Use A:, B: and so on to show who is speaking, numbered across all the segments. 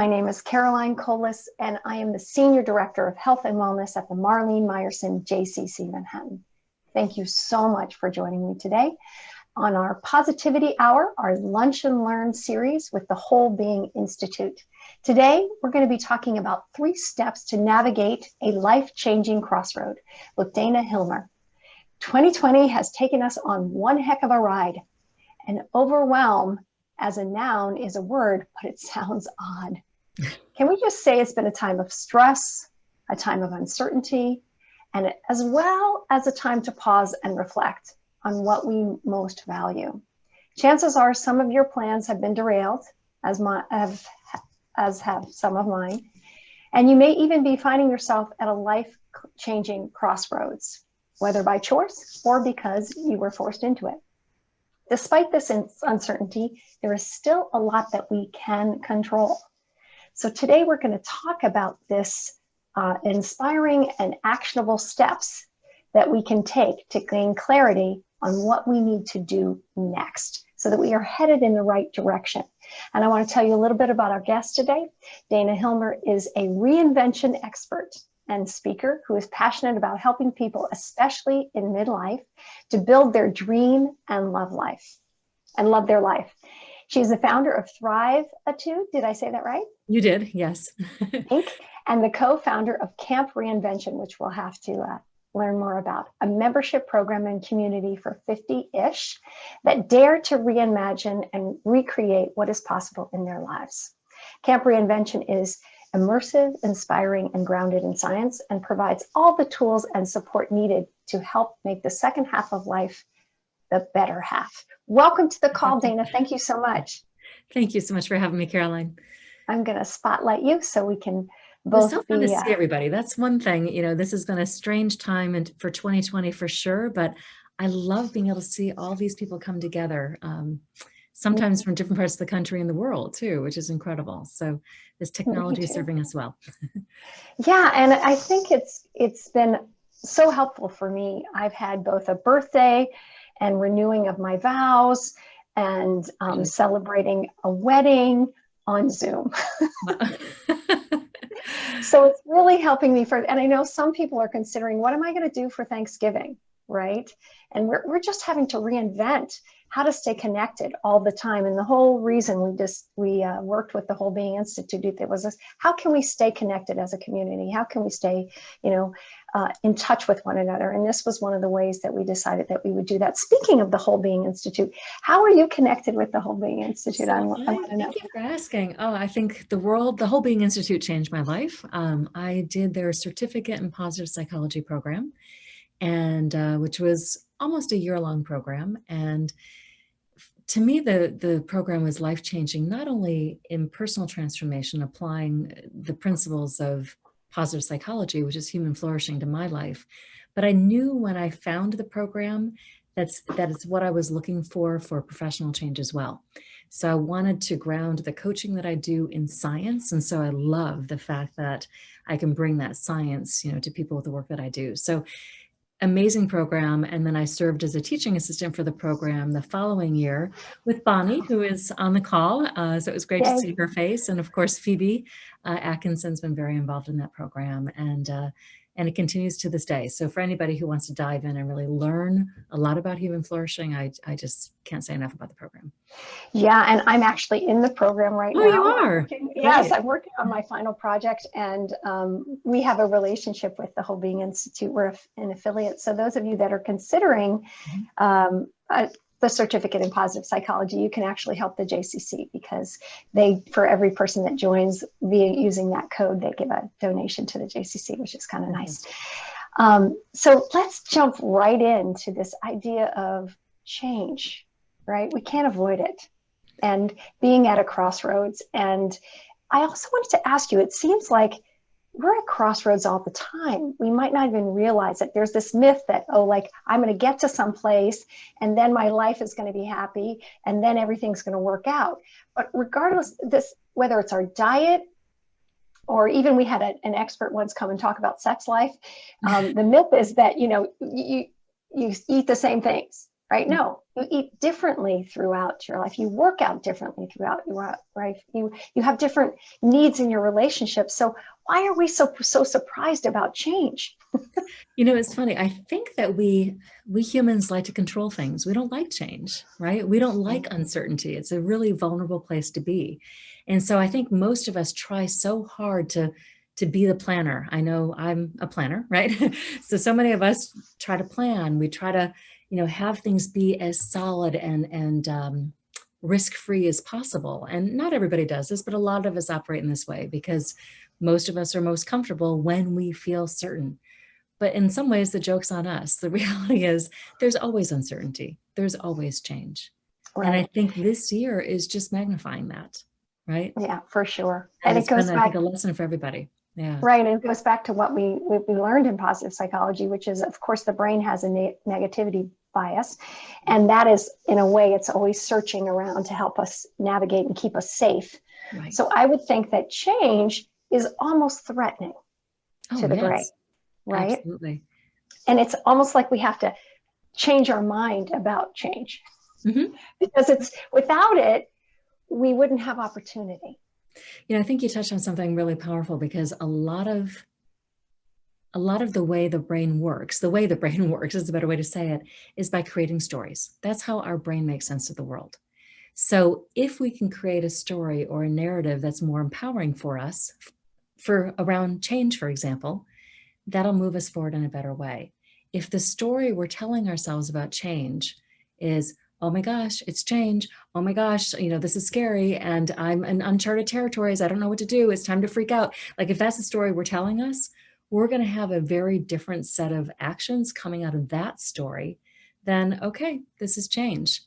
A: My name is Caroline Colas, and I am the Senior Director of Health and Wellness at the Marlene Meyerson JCC Manhattan. Thank you so much for joining me today on our Positivity Hour, our Lunch and Learn series with the Whole Being Institute. Today, we're going to be talking about 3 steps to navigate a life-changing crossroad with Dana Hilmer. 2020 has taken us on one heck of a ride, and overwhelm as a noun is a word, but it sounds odd. Can we just say it's been a time of stress, a time of uncertainty, and as well as a time to pause and reflect on what we most value? Chances are some of your plans have been derailed, as have some of mine, and you may even be finding yourself at a life-changing crossroads, whether by choice or because you were forced into it. Despite this uncertainty, there is still a lot that we can control. So today we're going to talk about this inspiring and actionable steps that we can take to gain clarity on what we need to do next so that we are headed in the right direction. And I want to tell you a little bit about our guest today. Dana Hilmer is a reinvention expert and speaker who is passionate about helping people, especially in midlife, to build their dream and love their life. She's the founder of Thrive Attitude. Did I say that right?
B: You did, yes.
A: And the co-founder of Camp Reinvention, which we'll have to learn more about, a membership program and community for 50-ish that dare to reimagine and recreate what is possible in their lives. Camp Reinvention is immersive, inspiring, and grounded in science, and provides all the tools and support needed to help make the second half of life the better half. Welcome to the call, Dana. Thank you so much.
B: Thank you so much for having me, Caroline.
A: I'm going to spotlight you so we can both
B: It's so fun to see everybody. That's one thing. You know, this has been a strange time for 2020 for sure, but I love being able to see all these people come together, sometimes from different parts of the country and the world too, which is incredible. So this technology is serving us well.
A: Yeah, and I think it's been so helpful for me. I've had both a birthday and renewing of my vows and celebrating a wedding on Zoom. So it's really helping me and I know some people are considering, what am I going to do for Thanksgiving, right? And we're just having to reinvent how to stay connected all the time. And the whole reason we worked with the Whole Being Institute, there was this, how can we stay connected as a community? How can we stay, in touch with one another? And this was one of the ways that we decided that we would do that. Speaking of the Whole Being Institute, how are you connected with the Whole Being Institute?
B: Thank you for asking. Oh, I think the Whole Being Institute changed my life. I did their certificate in positive psychology program, and which was almost a year-long program. And to me, the program was life-changing, not only in personal transformation, applying the principles of positive psychology, which is human flourishing, to my life, but I knew when I found the program that it's what I was looking for professional change as well. So I wanted to ground the coaching that I do in science, and so I love the fact that I can bring that science, to people with the work that I do. So amazing program. And then I served as a teaching assistant for the program the following year with Bonnie, who is on the call. So it was great to see her face. And of course, Phoebe Atkinson's been very involved in that program, and it continues to this day. So for anybody who wants to dive in and really learn a lot about human flourishing, I just can't say enough about the program.
A: Yeah, and I'm actually in the program right now.
B: Oh, you are?
A: Yes, I'm working on my final project, and we have a relationship with the Whole Being Institute. We're an affiliate. So those of you that are considering the certificate in positive psychology, you can actually help the JCC, because for every person that joins using that code, they give a donation to the JCC, which is kind of nice. So let's jump right into this idea of change, right? We can't avoid it, and being at a crossroads. And I also wanted to ask you, it seems like we're at crossroads all the time. We might not even realize it. There's this myth that, I'm going to get to some place and then my life is going to be happy and then everything's going to work out. But regardless, whether it's our diet, or even we had an expert once come and talk about sex life. The myth is that, you eat the same things. right? No, you eat differently throughout your life. You work out differently throughout your life. You have different needs in your relationship. So why are we so surprised about change?
B: You know, it's funny. I think that we humans like to control things. We don't like change, right? We don't like uncertainty. It's a really vulnerable place to be. And so I think most of us try so hard to be the planner. I know I'm a planner, right? So many of us try to plan. We try to, have things be as solid and risk-free as possible. And not everybody does this, but a lot of us operate in this way because most of us are most comfortable when we feel certain. But in some ways, the joke's on us. The reality is there's always uncertainty. There's always change.
A: Right.
B: And I think this year is just magnifying that, right?
A: Yeah, for sure.
B: And
A: it goes
B: been,
A: back,
B: I think, a lesson for everybody. Yeah.
A: Right. And it goes back to what we learned in positive psychology, which is, of course, the brain has a negativity bias. And that is, in a way, it's always searching around to help us navigate and keep us safe.
B: Right.
A: So I would think that change is almost threatening to the brain. Right?
B: Absolutely.
A: And it's almost like we have to change our mind about change. Because without it, we wouldn't have opportunity.
B: I think you touched on something really powerful because a lot of the way the brain works is a better way to say it, is by creating stories. That's how our brain makes sense of the world. So if we can create a story or a narrative that's more empowering for us, for around change, for example, that'll move us forward in a better way. If the story we're telling ourselves about change is, oh my gosh, it's change. Oh my gosh, this is scary and I'm in uncharted territories. I don't know what to do. It's time to freak out. Like if that's the story we're telling us, we're going to have a very different set of actions coming out of that story than, okay, this is change.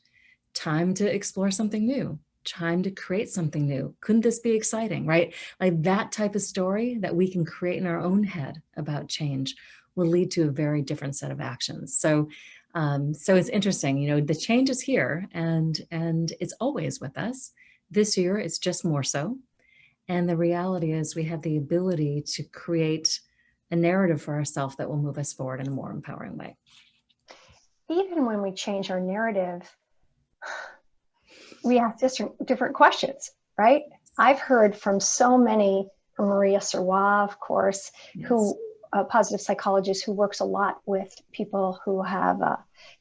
B: Time to explore something new. Time to create something new. Couldn't this be exciting, right? Like that type of story that we can create in our own head about change will lead to a very different set of actions. So it's interesting, the change is here and it's always with us. This year, it's just more so. And the reality is we have the ability to create a narrative for ourselves that will move us forward in a more empowering way.
A: Even when we change our narrative, we ask different questions, right? I've heard from so many, from Maria Serwa, of course, yes, who a positive psychologist who works a lot with people who have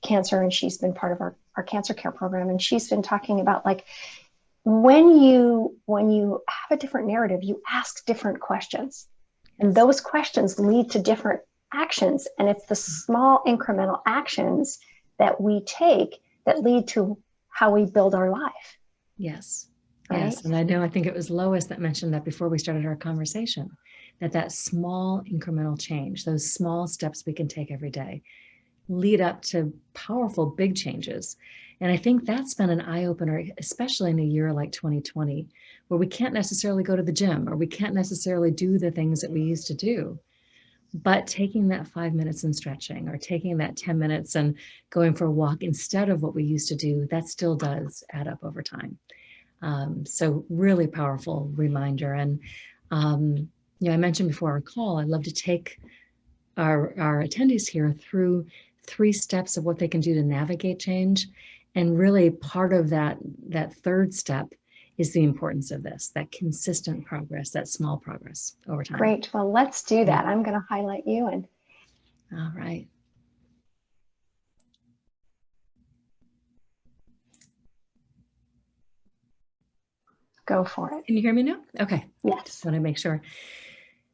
A: cancer, and she's been part of our cancer care program. And she's been talking about like, when you have a different narrative, you ask different questions, and those questions lead to different actions. And it's the small incremental actions that we take that lead to how we build our life.
B: Yes.
A: Right?
B: Yes. And I think it was Lois that mentioned that before we started our conversation, that small incremental change, those small steps we can take every day, lead up to powerful big changes. And I think that's been an eye-opener, especially in a year like 2020, where we can't necessarily go to the gym or we can't necessarily do the things that we used to do. But taking that 5 minutes and stretching, or taking that 10 minutes and going for a walk instead of what we used to do, that still does add up over time. So really powerful reminder. And, I mentioned before our call, I love to take our attendees here through 3 steps of what they can do to navigate change. And really part of that third step is the importance of this, that consistent progress, that small progress over time.
A: Great. Well, let's do that. I'm going to highlight you. And
B: all right.
A: Go for it.
B: Can you hear me now? Okay.
A: Yes.
B: Just want to make sure.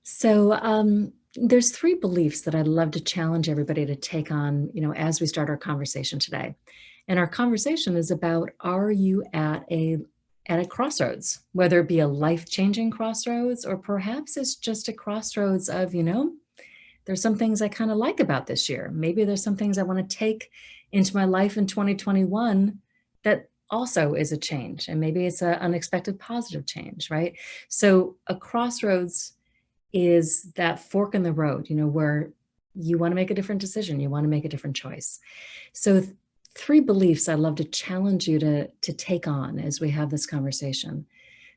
B: So there's 3 beliefs that I'd love to challenge everybody to take on, as we start our conversation today. And our conversation is about, are you at a crossroads, whether it be a life-changing crossroads, or perhaps it's just a crossroads of, there's some things I kind of like about this year. Maybe there's some things I want to take into my life in 2021 that also is a change. And maybe it's an unexpected positive change, right? So a crossroads is that fork in the road, where you want to make a different decision. You want to make a different choice. So 3 beliefs I'd love to challenge you to take on as we have this conversation.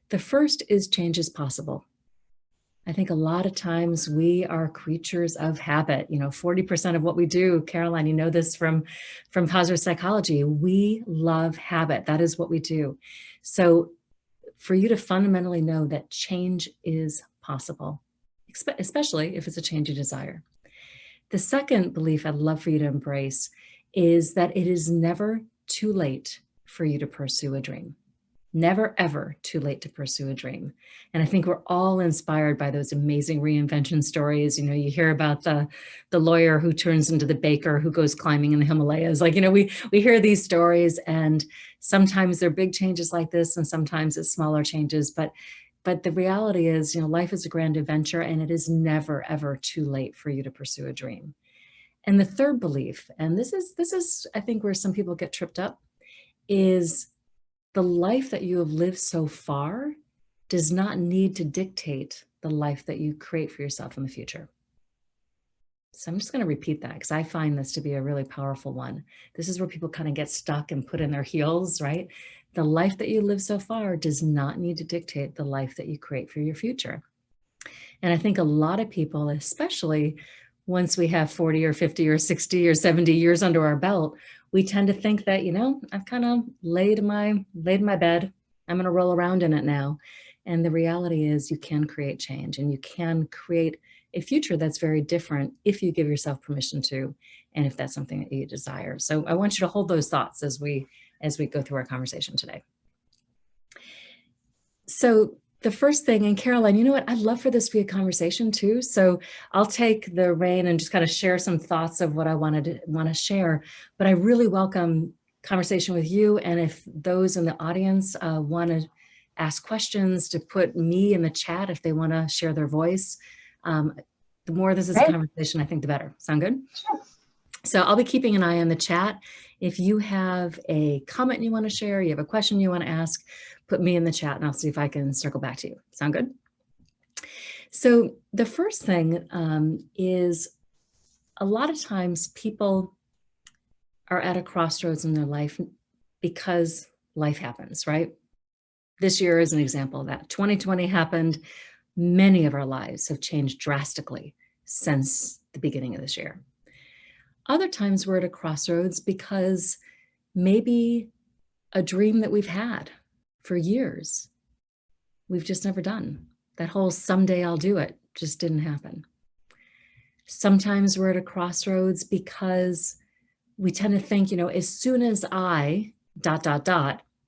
B: The first is change is possible. I think a lot of times we are creatures of habit. 40% of what we do, Caroline, you know this from positive psychology, we love habit. That is what we do. So for you to fundamentally know that change is possible, especially if it's a change you desire. The second belief I'd love for you to embrace is that it is never too late for you to pursue a dream. Never, ever too late to pursue a dream. And I think we're all inspired by those amazing reinvention stories. You hear about the lawyer who turns into the baker who goes climbing in the Himalayas. We hear these stories, and sometimes they're big changes like this, and sometimes it's smaller changes. But the reality is, life is a grand adventure, and it is never, ever too late for you to pursue a dream. And the third belief, and this is, I think, where some people get tripped up, is the life that you have lived so far does not need to dictate the life that you create for yourself in the future. So I'm just going to repeat that because I find this to be a really powerful one. This is where people kind of get stuck and put in their heels, right? The life that you live so far does not need to dictate the life that you create for your future. And I think a lot of people, especially once we have 40 or 50 or 60 or 70 years under our belt, we tend to think that, I've kind of laid my bed. I'm going to roll around in it now. And the reality is you can create change, and you can create a future that's very different if you give yourself permission to, and if that's something that you desire. So I want you to hold those thoughts as we go through our conversation today. So the first thing, and Caroline, you know what? I'd love for this to be a conversation too. So I'll take the reign and just kind of share some thoughts of what I want to share. But I really welcome conversation with you. And if those in the audience want to ask questions, to put me in the chat if they want to share their voice, the more this is a conversation, I think the better. Sound good?
A: Sure.
B: So I'll be keeping an eye on the chat. If you have a comment you want to share, you have a question you want to ask, put me in the chat and I'll see if I can circle back to you. Sound good? So the first thing is, a lot of times people are at a crossroads in their life because life happens, right? This year is an example of that. 2020 happened. Many of our lives have changed drastically since the beginning of this year. Other times we're at a crossroads because maybe a dream that we've had for years, we've just never done. That whole someday I'll do it just didn't happen. Sometimes we're at a crossroads because we tend to think, as soon as I ...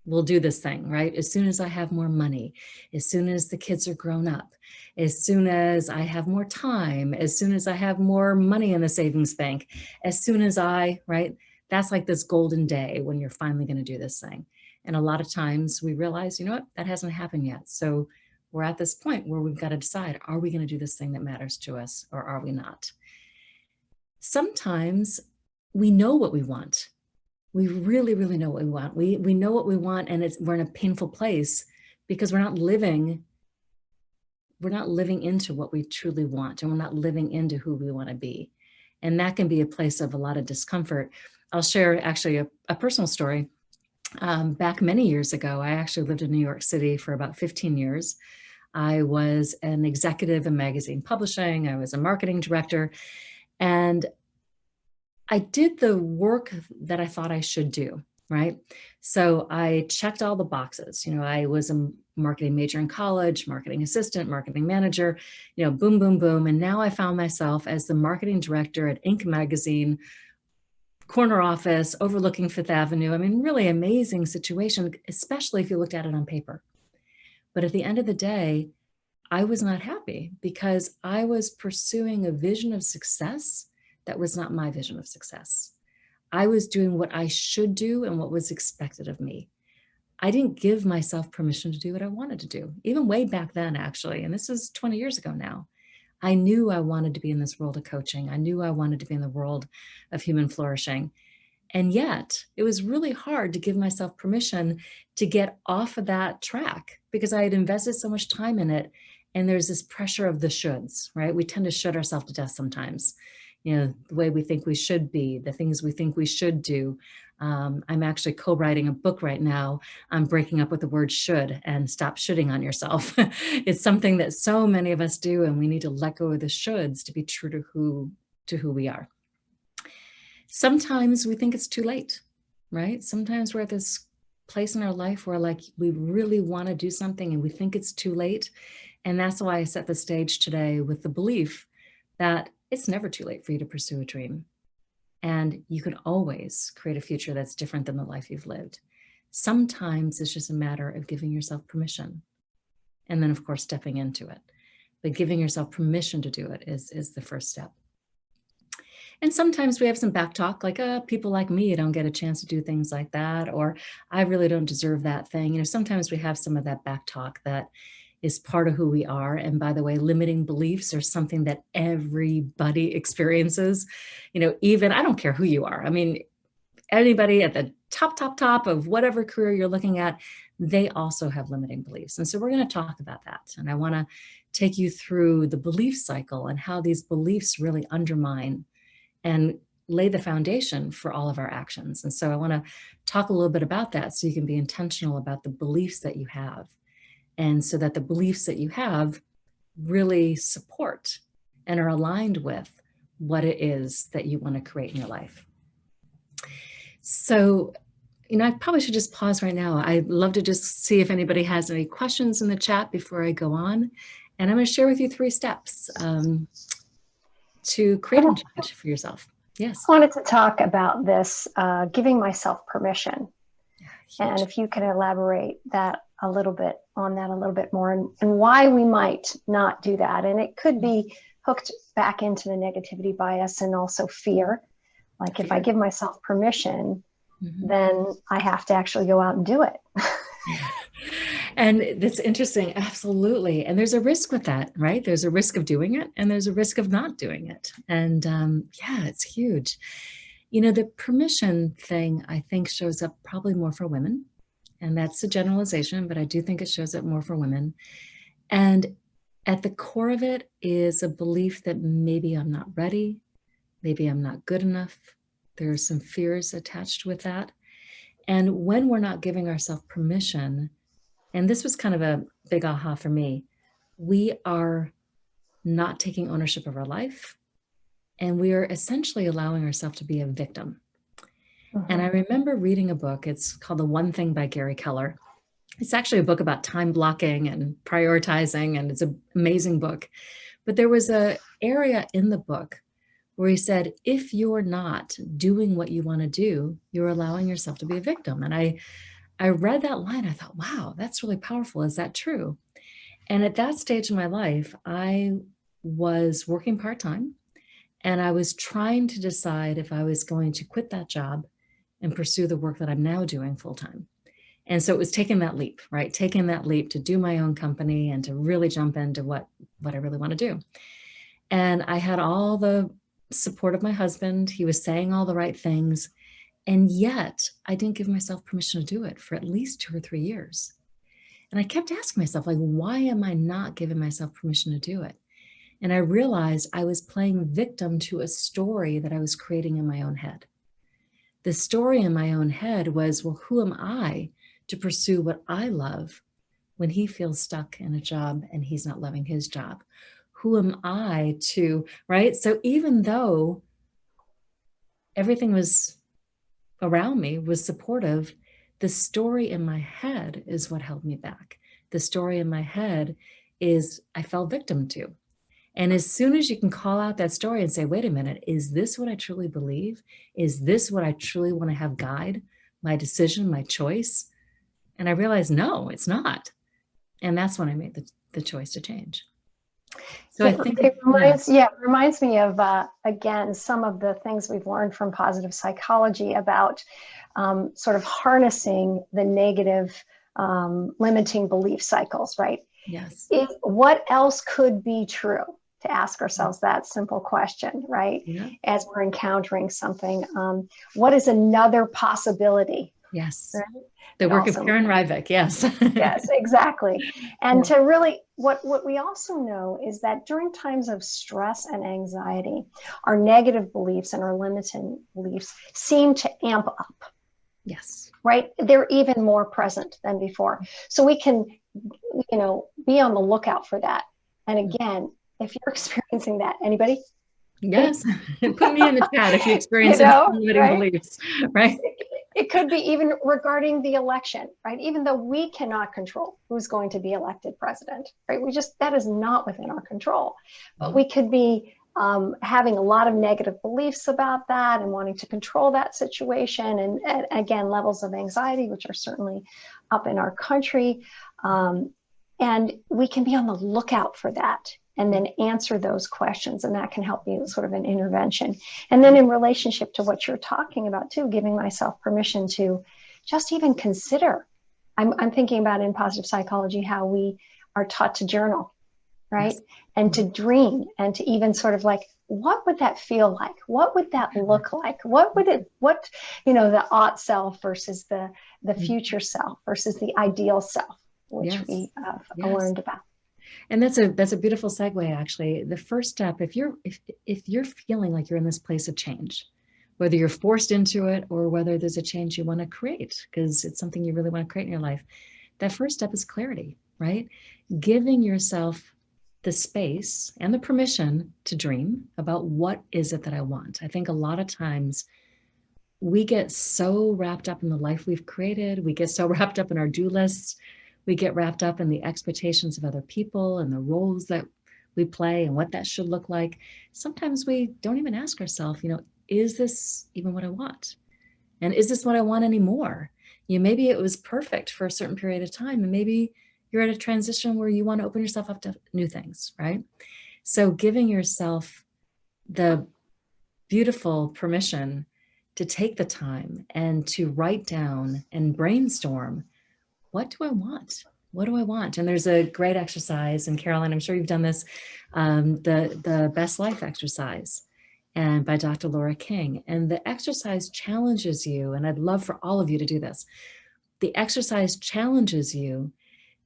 B: will do this thing, right? As soon as I have more money, as soon as the kids are grown up, as soon as I have more time, as soon as I have more money in the savings bank, as soon as right? That's like this golden day when you're finally going to do this thing. And a lot of times we realize, that hasn't happened yet. So we're at this point where we've got to decide, are we going to do this thing that matters to us or are we not? Sometimes we know what we want. We really, really know what we want. We know what we want, and we're in a painful place because we're not living into what we truly want, and we're not living into who we want to be. And that can be a place of a lot of discomfort. I'll share actually a personal story. Back many years ago, I actually lived in New York City for about 15 years. I was an executive in magazine publishing. I was a marketing director, and I did the work that I thought I should do, right? So I checked all the boxes. I was a marketing major in college, marketing assistant, marketing manager, boom, boom, boom. And now I found myself as the marketing director at Inc. magazine, corner office, overlooking Fifth Avenue. I mean, really amazing situation, especially if you looked at it on paper. But at the end of the day, I was not happy because I was pursuing a vision of success that was not my vision of success. I was doing what I should do and what was expected of me. I didn't give myself permission to do what I wanted to do, even way back then, actually. And this is 20 years ago now. I knew I wanted to be in this world of coaching. I knew I wanted to be in the world of human flourishing. And yet it was really hard to give myself permission to get off of that track because I had invested so much time in it. And there's this pressure of the shoulds, right? We tend to should ourselves to death sometimes. The way we think we should be, the things we think we should do. I'm actually co-writing a book right now on breaking up with the word should and stop shoulding on yourself. It's something that so many of us do, and we need to let go of the shoulds to be true to who we are. Sometimes we think it's too late, right? Sometimes we're at this place in our life where like we really want to do something and we think it's too late. And that's why I set the stage today with the belief that it's never too late for you to pursue a dream. And you can always create a future that's different than the life you've lived. Sometimes it's just a matter of giving yourself permission. And then, of course, stepping into it. But giving yourself permission to do it is the first step. And sometimes we have some back talk, like, people like me don't get a chance to do things like that, or I really don't deserve that thing. Sometimes we have some of that back talk that is part of who we are. And by the way, limiting beliefs are something that everybody experiences. Even, I don't care who you are. I mean, anybody at the top of whatever career you're looking at, they also have limiting beliefs. And so we're going to talk about that. And I want to take you through the belief cycle and how these beliefs really undermine and lay the foundation for all of our actions. And so I want to talk a little bit about that so you can be intentional about the beliefs that you have. And so that the beliefs that you have really support and are aligned with what it is that you want to create in your life. So, I probably should just pause right now. I'd love to just see if anybody has any questions in the chat before I go on. And I'm going to share with you 3 steps to create a change for yourself. Yes.
A: I wanted to talk about this, giving myself permission.
B: Yeah,
A: and if you can elaborate a little bit more and why we might not do that. And it could be hooked back into the negativity bias and also fear. Like if I give myself permission, then I have to actually go out and do it.
B: And that's interesting. Absolutely. And there's a risk with that, right? There's a risk of doing it and there's a risk of not doing it. And it's huge. The permission thing, I think, shows up probably more for women. And that's a generalization, but I do think it shows up more for women. And at the core of it is a belief that maybe I'm not ready, maybe I'm not good enough. There are some fears attached with that. And when we're not giving ourselves permission, and this was kind of a big aha for me, we are not taking ownership of our life, and we are essentially allowing ourselves to be a victim. And I remember reading a book, it's called The One Thing by Gary Keller. It's actually a book about time blocking and prioritizing, and it's an amazing book. But there was an area in the book where he said, if you're not doing what you want to do, you're allowing yourself to be a victim. And I read that line, I thought, wow, that's really powerful. Is that true? And at that stage in my life, I was working part-time, and I was trying to decide if I was going to quit that job and pursue the work that I'm now doing full-time. And so it was taking that leap, right? Taking that leap to do my own company and to really jump into what I really want to do. And I had all the support of my husband. He was saying all the right things. And yet I didn't give myself permission to do it for at least 2 or 3 years. And I kept asking myself, like, why am I not giving myself permission to do it? And I realized I was playing victim to a story that I was creating in my own head. The story in my own head was, well, who am I to pursue what I love when he feels stuck in a job and he's not loving his job? Who am I to, right? So even though everything was around me was supportive, the story in my head is what held me back. The story in my head is I fell victim to. And as soon as you can call out that story and say, wait a minute, is this what I truly believe? Is this what I truly want to have guide my decision, my choice? And I realized, no, it's not. And that's when I made the choice to change. So I think
A: it reminds me of, again, some of the things we've learned from positive psychology about sort of harnessing the negative limiting belief cycles, right?
B: Yes.
A: What else could be true? To ask ourselves that simple question, right?
B: Yeah.
A: As we're encountering something, what is another possibility?
B: Yes.
A: Right?
B: The work of Karen Ryvik, yes.
A: Yes, exactly. And to really, what we also know is that during times of stress and anxiety, our negative beliefs and our limiting beliefs seem to amp up.
B: Yes.
A: right? They're even more present than before. So we can, be on the lookout for that. And again, if you're experiencing that, anybody?
B: Yes. Put me in the chat if you experience any limiting
A: Right?
B: beliefs, right?
A: It could be even regarding the election, right? Even though we cannot control who's going to be elected president, right? That is not within our control. But we could be having a lot of negative beliefs about that and wanting to control that situation. And again, levels of anxiety, which are certainly up in our country. And we can be on the lookout for that and then answer those questions. And that can help be sort of an intervention. And then in relationship to what you're talking about too, giving myself permission to just even consider. I'm thinking about in positive psychology, how we are taught to journal, right? Yes. And to dream and to even sort of like, what would that feel like? What would that look like? The ought self versus the future self versus the ideal self, which we have learned about.
B: And that's a beautiful segue, actually. The first step, if you're feeling like you're in this place of change, whether you're forced into it or whether there's a change you want to create, because it's something you really want to create in your life, that first step is clarity, right? Giving yourself the space and the permission to dream about what is it that I want. I think a lot of times we get so wrapped up in the life we've created. We get so wrapped up in our do lists. We get wrapped up in the expectations of other people and the roles that we play and what that should look like. Sometimes we don't even ask ourselves, is this even what I want? And is this what I want anymore? Maybe it was perfect for a certain period of time, and maybe you're at a transition where you want to open yourself up to new things, right? So giving yourself the beautiful permission to take the time and to write down and brainstorm, what do I want? What do I want? And there's a great exercise, and Caroline, I'm sure you've done this, the Best Life exercise, and by Dr. Laura King. And the exercise challenges you, and I'd love for all of you to do this. The exercise challenges you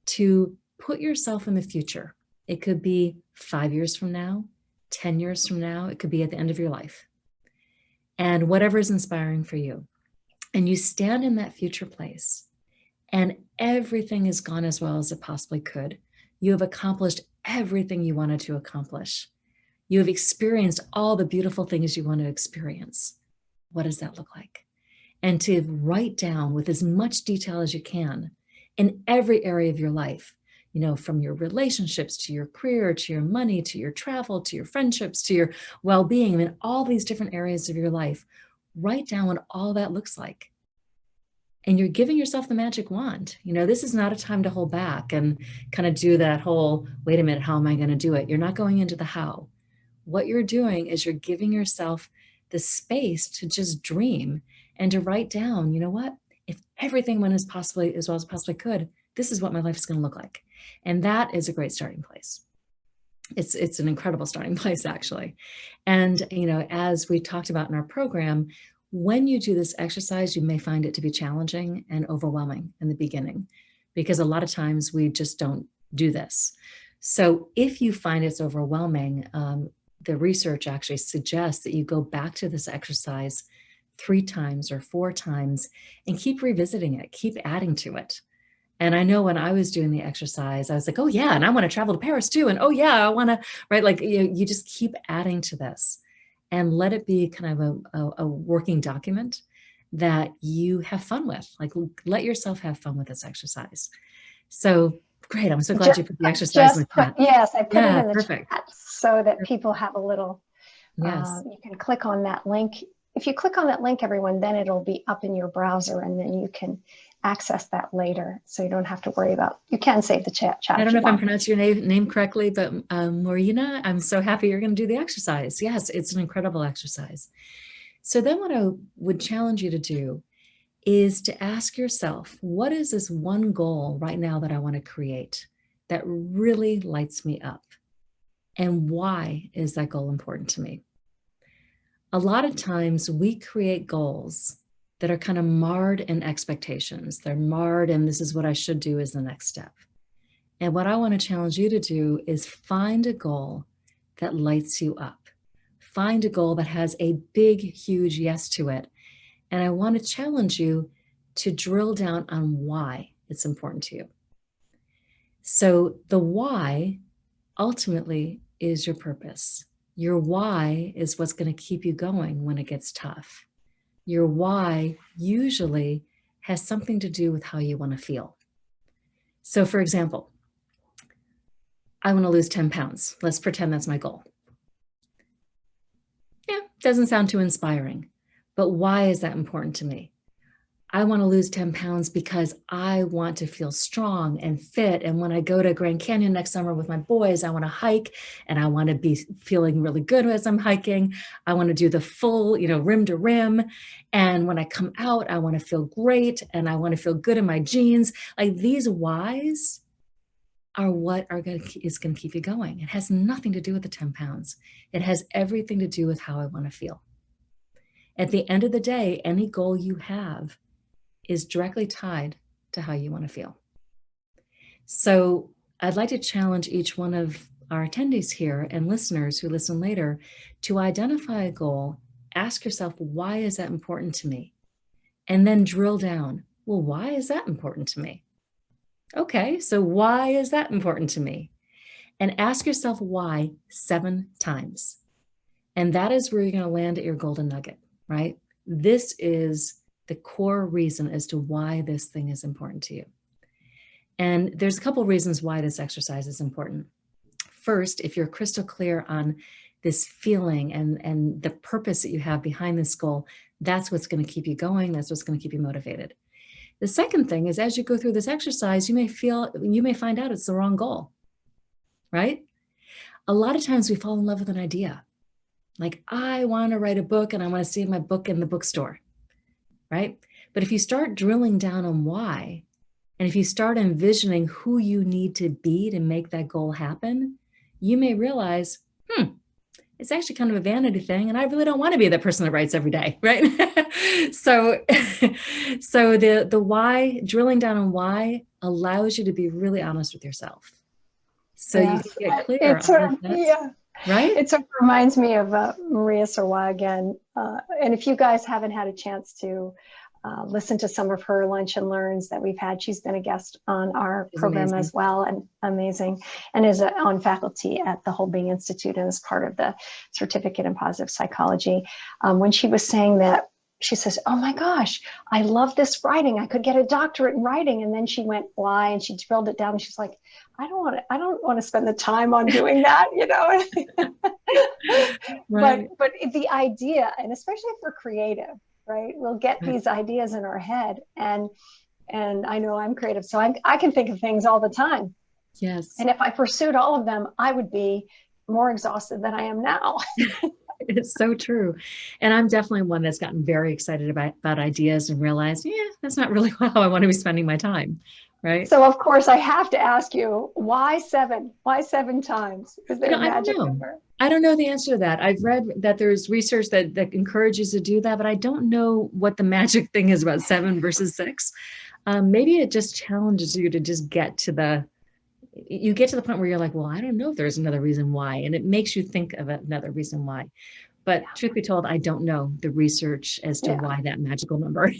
B: to put yourself in the future. It could be 5 years from now, 10 years from now, it could be at the end of your life. And whatever is inspiring for you. And you stand in that future place, and everything has gone as well as it possibly could. You have accomplished everything you wanted to accomplish. You have experienced all the beautiful things you want to experience. What does that look like? And to write down with as much detail as you can in every area of your life, from your relationships to your career, to your money, to your travel, to your friendships, to your well-being, all these different areas of your life, write down what all that looks like. And you're giving yourself the magic wand. This is not a time to hold back and kind of do that whole, wait a minute, how am I going to do it? You're not going into the how. What you're doing is you're giving yourself the space to just dream and to write down, what? If everything went as well as possibly could, this is what my life is going to look like. And that is a great starting place. It's an incredible starting place, actually. And, as we talked about in our program, when you do this exercise, you may find it to be challenging and overwhelming in the beginning, because a lot of times we just don't do this. So if you find it's overwhelming, the research actually suggests that you go back to this exercise 3 times or 4 times and keep revisiting it, keep adding to it. And I know when I was doing the exercise, I was like, oh yeah, and I want to travel to Paris too. And oh yeah, I want to, right? Like you just keep adding to this and let it be kind of a working document that you have fun with. Like let yourself have fun with this exercise. So great. I'm so glad you put the exercise in the chat.
A: Yes, I put it in the chat so that people have a little, you can click on that link. If you click on that link, everyone, then it'll be up in your browser and then you can access that later. So you don't have to worry about, you can save the chat.
B: I don't know if I'm pronouncing your name correctly, but Marina, I'm so happy you're going to do the exercise. Yes, it's an incredible exercise. So then what I would challenge you to do is to ask yourself, what is this one goal right now that I want to create that really lights me up? And why is that goal important to me? A lot of times we create goals that are kind of marred in expectations. They're marred and this is what I should do as the next step. And what I want to challenge you to do is find a goal that lights you up. Find a goal that has a big, huge yes to it. And I want to challenge you to drill down on why it's important to you. So the why ultimately is your purpose. Your why is what's going to keep you going when it gets tough. Your why usually has something to do with how you want to feel. So for example, I want to lose 10 pounds. Let's pretend that's my goal. Yeah, doesn't sound too inspiring, but why is that important to me? I want to lose 10 pounds because I want to feel strong and fit. And when I go to Grand Canyon next summer with my boys, I want to hike and I want to be feeling really good as I'm hiking. I want to do the full, rim to rim. And when I come out, I want to feel great and I want to feel good in my jeans. Like these whys are what is going to keep you going. It has nothing to do with the 10 pounds. It has everything to do with how I want to feel. At the end of the day, any goal you have is directly tied to how you want to feel. So I'd like to challenge each one of our attendees here and listeners who listen later to identify a goal, ask yourself, why is that important to me? And then drill down, well, why is that important to me? Okay, so why is that important to me? And ask yourself why 7 times. And that is where you're going to land at your golden nugget, right? This is the core reason as to why this thing is important to you. And there's a couple of reasons why this exercise is important. First, if you're crystal clear on this feeling and the purpose that you have behind this goal, that's what's going to keep you going. That's what's going to keep you motivated. The second thing is as you go through this exercise, you may find out it's the wrong goal, right? A lot of times we fall in love with an idea. Like, I want to write a book and I want to see my book in the bookstore. Right? But if you start drilling down on why, and if you start envisioning who you need to be to make that goal happen, you may realize, it's actually kind of a vanity thing, and I really don't want to be that person that writes every day, right? so the why, drilling down on why allows you to be really honest with yourself. So you can get clear on that. Right?
A: It sort of reminds me of Maria Serwa again. And if you guys haven't had a chance to listen to some of her lunch and learns that we've had, she's been a guest on our program as well, and amazing, and is on faculty at the Whole Being Institute and is part of the certificate in positive psychology. When she was saying that, she says, oh my gosh, I love this writing. I could get a doctorate in writing. And then she went, why? And she drilled it down and she's like, I don't want to spend the time on doing that, Right. But the idea, and especially if we're creative, right? We'll get these ideas in our head, and I know I'm creative, so I can think of things all the time.
B: Yes.
A: And if I pursued all of them, I would be more exhausted than I am now.
B: It's so true. And I'm definitely one that's gotten very excited about ideas and realized, that's not really how I want to be spending my time. Right.
A: So of course I have to ask you, why 7? Why 7 times? Is there a magic number?
B: I don't know the answer to that. I've read that there's research that encourages to do that, but I don't know what the magic thing is about 7 versus 6. Maybe it just challenges you to just get to the point where you're like, well, I don't know if there's another reason why. And it makes you think of another reason why. But truth be told, I don't know the research as to why that magical number.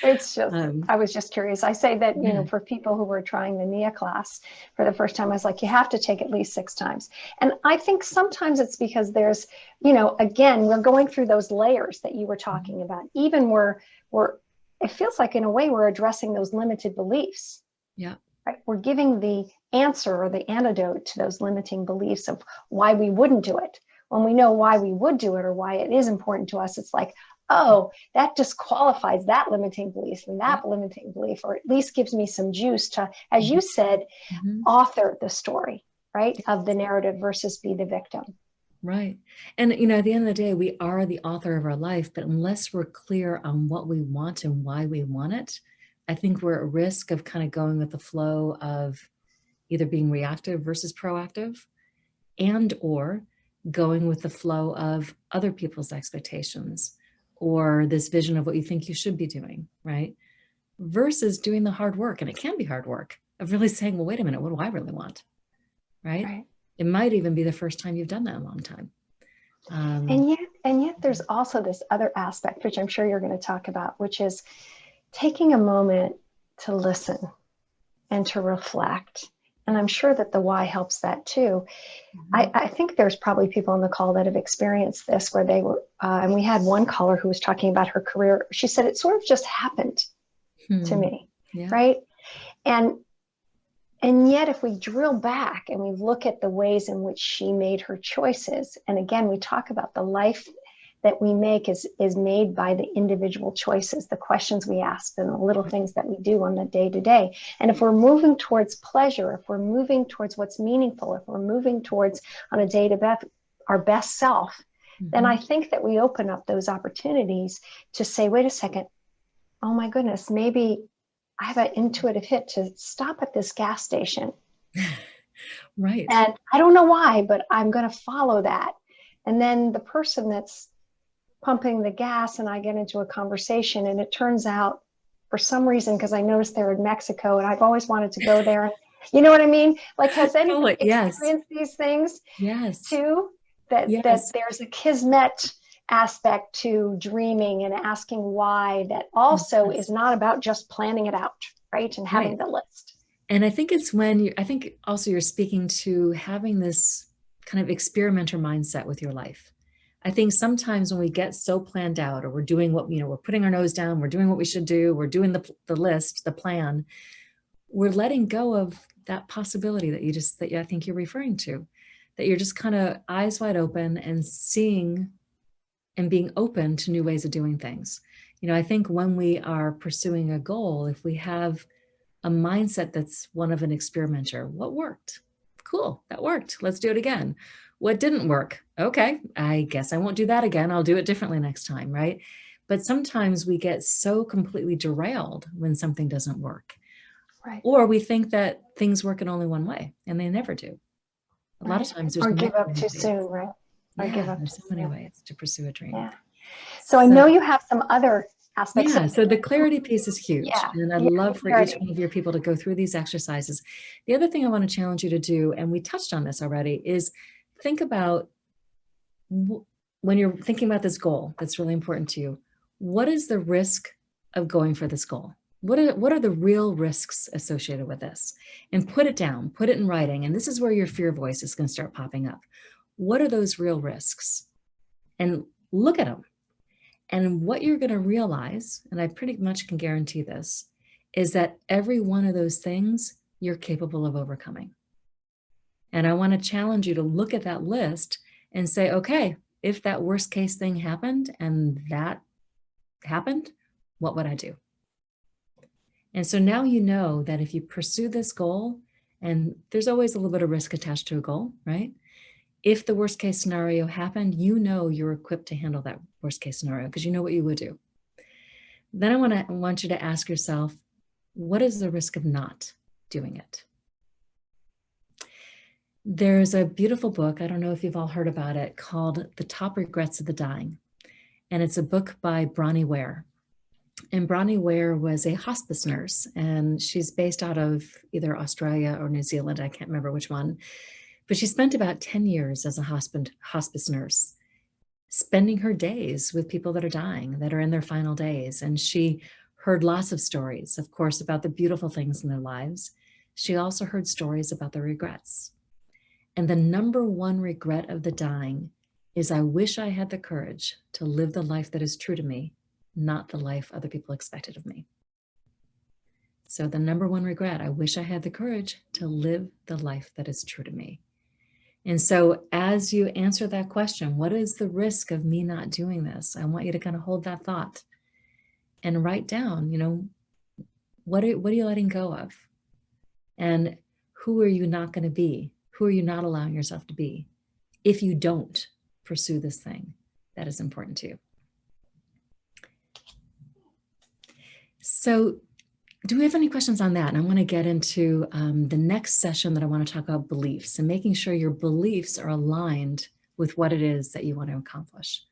A: It's just, I was just curious. I say that, for people who were trying the NIA class for the first time, I was like, you have to take at least 6 times. And I think sometimes it's because there's, again, we're going through those layers that you were talking about. Even it feels like in a way we're addressing those limited beliefs.
B: Yeah.
A: Right? We're giving the answer or the antidote to those limiting beliefs of why we wouldn't do it. When we know why we would do it or why it is important to us, it's like, oh, that disqualifies that limiting belief and that limiting belief, or at least gives me some juice to, as you said, author the story, right, of the narrative versus be the victim.
B: Right. And, at the end of the day, we are the author of our life, but unless we're clear on what we want and why we want it, I think we're at risk of kind of going with the flow of either being reactive versus proactive, and or going with the flow of other people's expectations or this vision of what you think you should be doing, right? Versus doing the hard work. And it can be hard work of really saying, well, wait a minute, what do I really want? Right? It might even be the first time you've done that in a long time.
A: And yet there's also this other aspect, which I'm sure you're going to talk about, which is taking a moment to listen and to reflect. And I'm sure that the why helps that too. I think there's probably people on the call that have experienced this where they were, and we had one caller who was talking about her career. She said, it sort of just happened to me, right? And yet if we drill back and we look at the ways in which she made her choices, and again, we talk about the life that we make is made by the individual choices, the questions we ask, and the little things that we do on the day to day. And if we're moving towards pleasure, if we're moving towards what's meaningful, if we're moving towards on a day to day our best self, then I think that we open up those opportunities to say, wait a second, oh my goodness, maybe I have an intuitive hit to stop at this gas station.
B: Right.
A: And I don't know why, but I'm going to follow that. And then the person that's pumping the gas and I get into a conversation, and it turns out for some reason, because I noticed they're in Mexico and I've always wanted to go there. You know what I mean? Like, has anyone experienced these things too? That there's a kismet aspect to dreaming and asking why that also is not about just planning it out, right? And having the list.
B: And I think it's when I think also you're speaking to having this kind of experimenter mindset with your life. I think sometimes when we get so planned out, or we're doing what, we're putting our nose down, we're doing what we should do, we're doing the list, the plan, we're letting go of that possibility that I think you're referring to, that you're just kind of eyes wide open and seeing and being open to new ways of doing things. I think when we are pursuing a goal, if we have a mindset that's one of an experimenter, what worked? Cool, that worked. Let's do it again. What didn't work? Okay, I guess I won't do that again. I'll do it differently next time, right? But sometimes we get so completely derailed when something doesn't work.
A: Right.
B: Or we think that things work in only one way, and they never do. A lot of times there's
A: give up too soon, right? Or give up
B: there's so many ways to pursue a dream.
A: Yeah. So I know you have some other aspects.
B: Yeah, so the clarity piece is huge. And I'd love for each one of your people to go through these exercises. The other thing I want to challenge you to do, and we touched on this already, is think about when you're thinking about this goal that's really important to you, what is the risk of going for this goal? What are the real risks associated with this? And put it down, put it in writing. And this is where your fear voice is going to start popping up. What are those real risks? And look at them. And what you're going to realize, and I pretty much can guarantee this, is that every one of those things you're capable of overcoming. And I want to challenge you to look at that list and say, okay, if that worst case thing happened and that happened, what would I do? And so now you know that if you pursue this goal, and there's always a little bit of risk attached to a goal, right? If the worst case scenario happened, you're equipped to handle that worst case scenario because you know what you would do. Then I want you to ask yourself, what is the risk of not doing it? There's a beautiful book, I don't know if you've all heard about it, called The Top Regrets of the Dying. And it's a book by Bronnie Ware. And Bronnie Ware was a hospice nurse, and she's based out of either Australia or New Zealand. I can't remember which one. But she spent about 10 years as a hospice nurse, spending her days with people that are dying, that are in their final days. And she heard lots of stories, of course, about the beautiful things in their lives. She also heard stories about the regrets. And the number one regret of the dying is, I wish I had the courage to live the life that is true to me, not the life other people expected of me. So the number one regret, I wish I had the courage to live the life that is true to me. And so as you answer that question, what is the risk of me not doing this? I want you to kind of hold that thought and write down, what are you letting go of? And who are you not going to be? Who are you not allowing yourself to be if you don't pursue this thing that is important to you? So do we have any questions on that? And I want to get into the next session that I want to talk about beliefs and making sure your beliefs are aligned with what it is that you want to accomplish.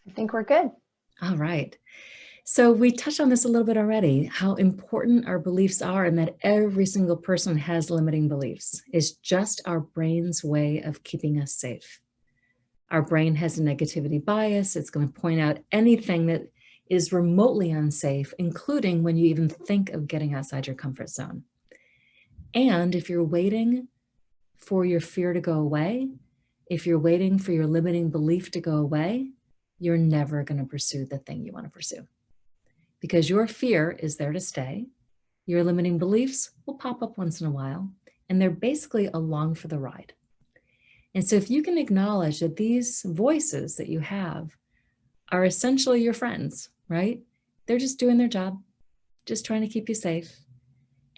A: I think we're good.
B: All right. So we touched on this a little bit already, how important our beliefs are, and that every single person has limiting beliefs. It's just our brain's way of keeping us safe. Our brain has a negativity bias. It's going to point out anything that is remotely unsafe, including when you even think of getting outside your comfort zone. And if you're waiting for your fear to go away, if you're waiting for your limiting belief to go away, you're never going to pursue the thing you want to pursue. Because your fear is there to stay. Your limiting beliefs will pop up once in a while, and they're basically along for the ride. And so if you can acknowledge that these voices that you have are essentially your friends, right? They're just doing their job, just trying to keep you safe.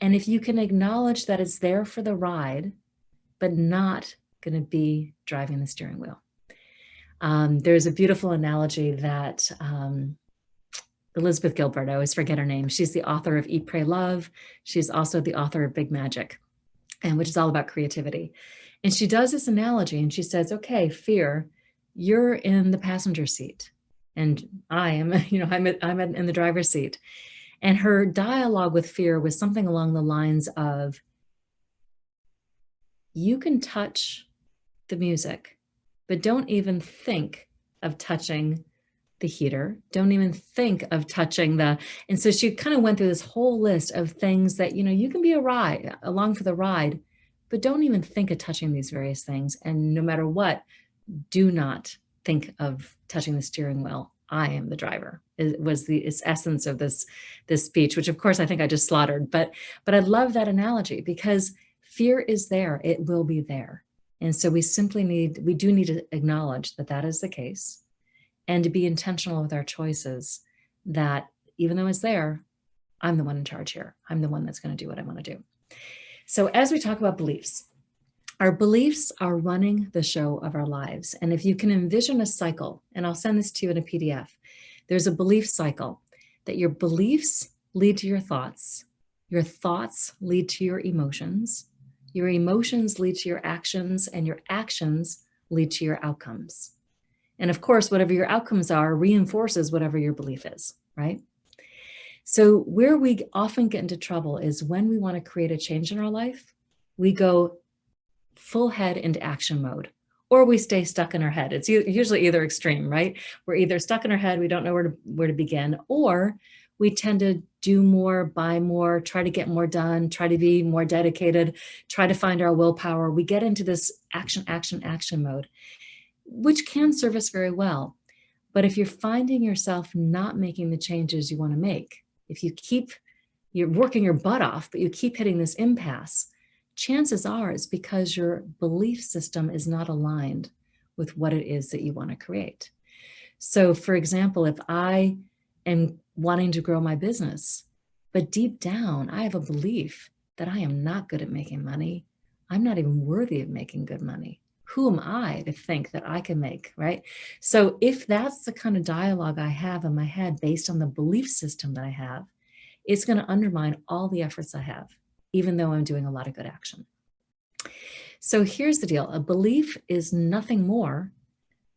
B: And if you can acknowledge that it's there for the ride, but not going to be driving the steering wheel. There's a beautiful analogy that Elizabeth Gilbert, I always forget her name. She's the author of Eat, Pray, Love. She's also the author of Big Magic, and which is all about creativity. And she does this analogy and she says, okay, fear, you're in the passenger seat. And I am, I'm in the driver's seat. And her dialogue with fear was something along the lines of, you can touch the music, but don't even think of touching the heater. Don't even think of touching and so she kind of went through this whole list of things that, you can be along for the ride, but don't even think of touching these various things. And no matter what, do not think of touching the steering wheel. I am the driver. It was the essence of this speech, which of course I think I just slaughtered, but I love that analogy because fear is there. It will be there. And so we do need to acknowledge that that is the case and to be intentional with our choices that even though it's there, I'm the one in charge here. I'm the one that's going to do what I want to do. So as we talk about beliefs, our beliefs are running the show of our lives. And if you can envision a cycle, and I'll send this to you in a PDF, there's a belief cycle that your beliefs lead to your thoughts lead to your emotions lead to your actions, and your actions lead to your outcomes. And of course, whatever your outcomes are reinforces whatever your belief is, right? So where we often get into trouble is when we want to create a change in our life, we go full head into action mode, or we stay stuck in our head. It's usually either extreme, right? We're either stuck in our head, we don't know where to begin, or we tend to do more, buy more, try to get more done, try to be more dedicated, try to find our willpower. We get into this action mode, which can serve us very well. But if you're finding yourself not making the changes you want to make, if you're working your butt off, but you keep hitting this impasse, chances are it's because your belief system is not aligned with what it is that you want to create. So for example, if I am wanting to grow my business, but deep down, I have a belief that I am not good at making money. I'm not even worthy of making good money. Who am I to think that I can make, right? So if that's the kind of dialogue I have in my head based on the belief system that I have, it's going to undermine all the efforts I have, even though I'm doing a lot of good action. So here's the deal. A belief is nothing more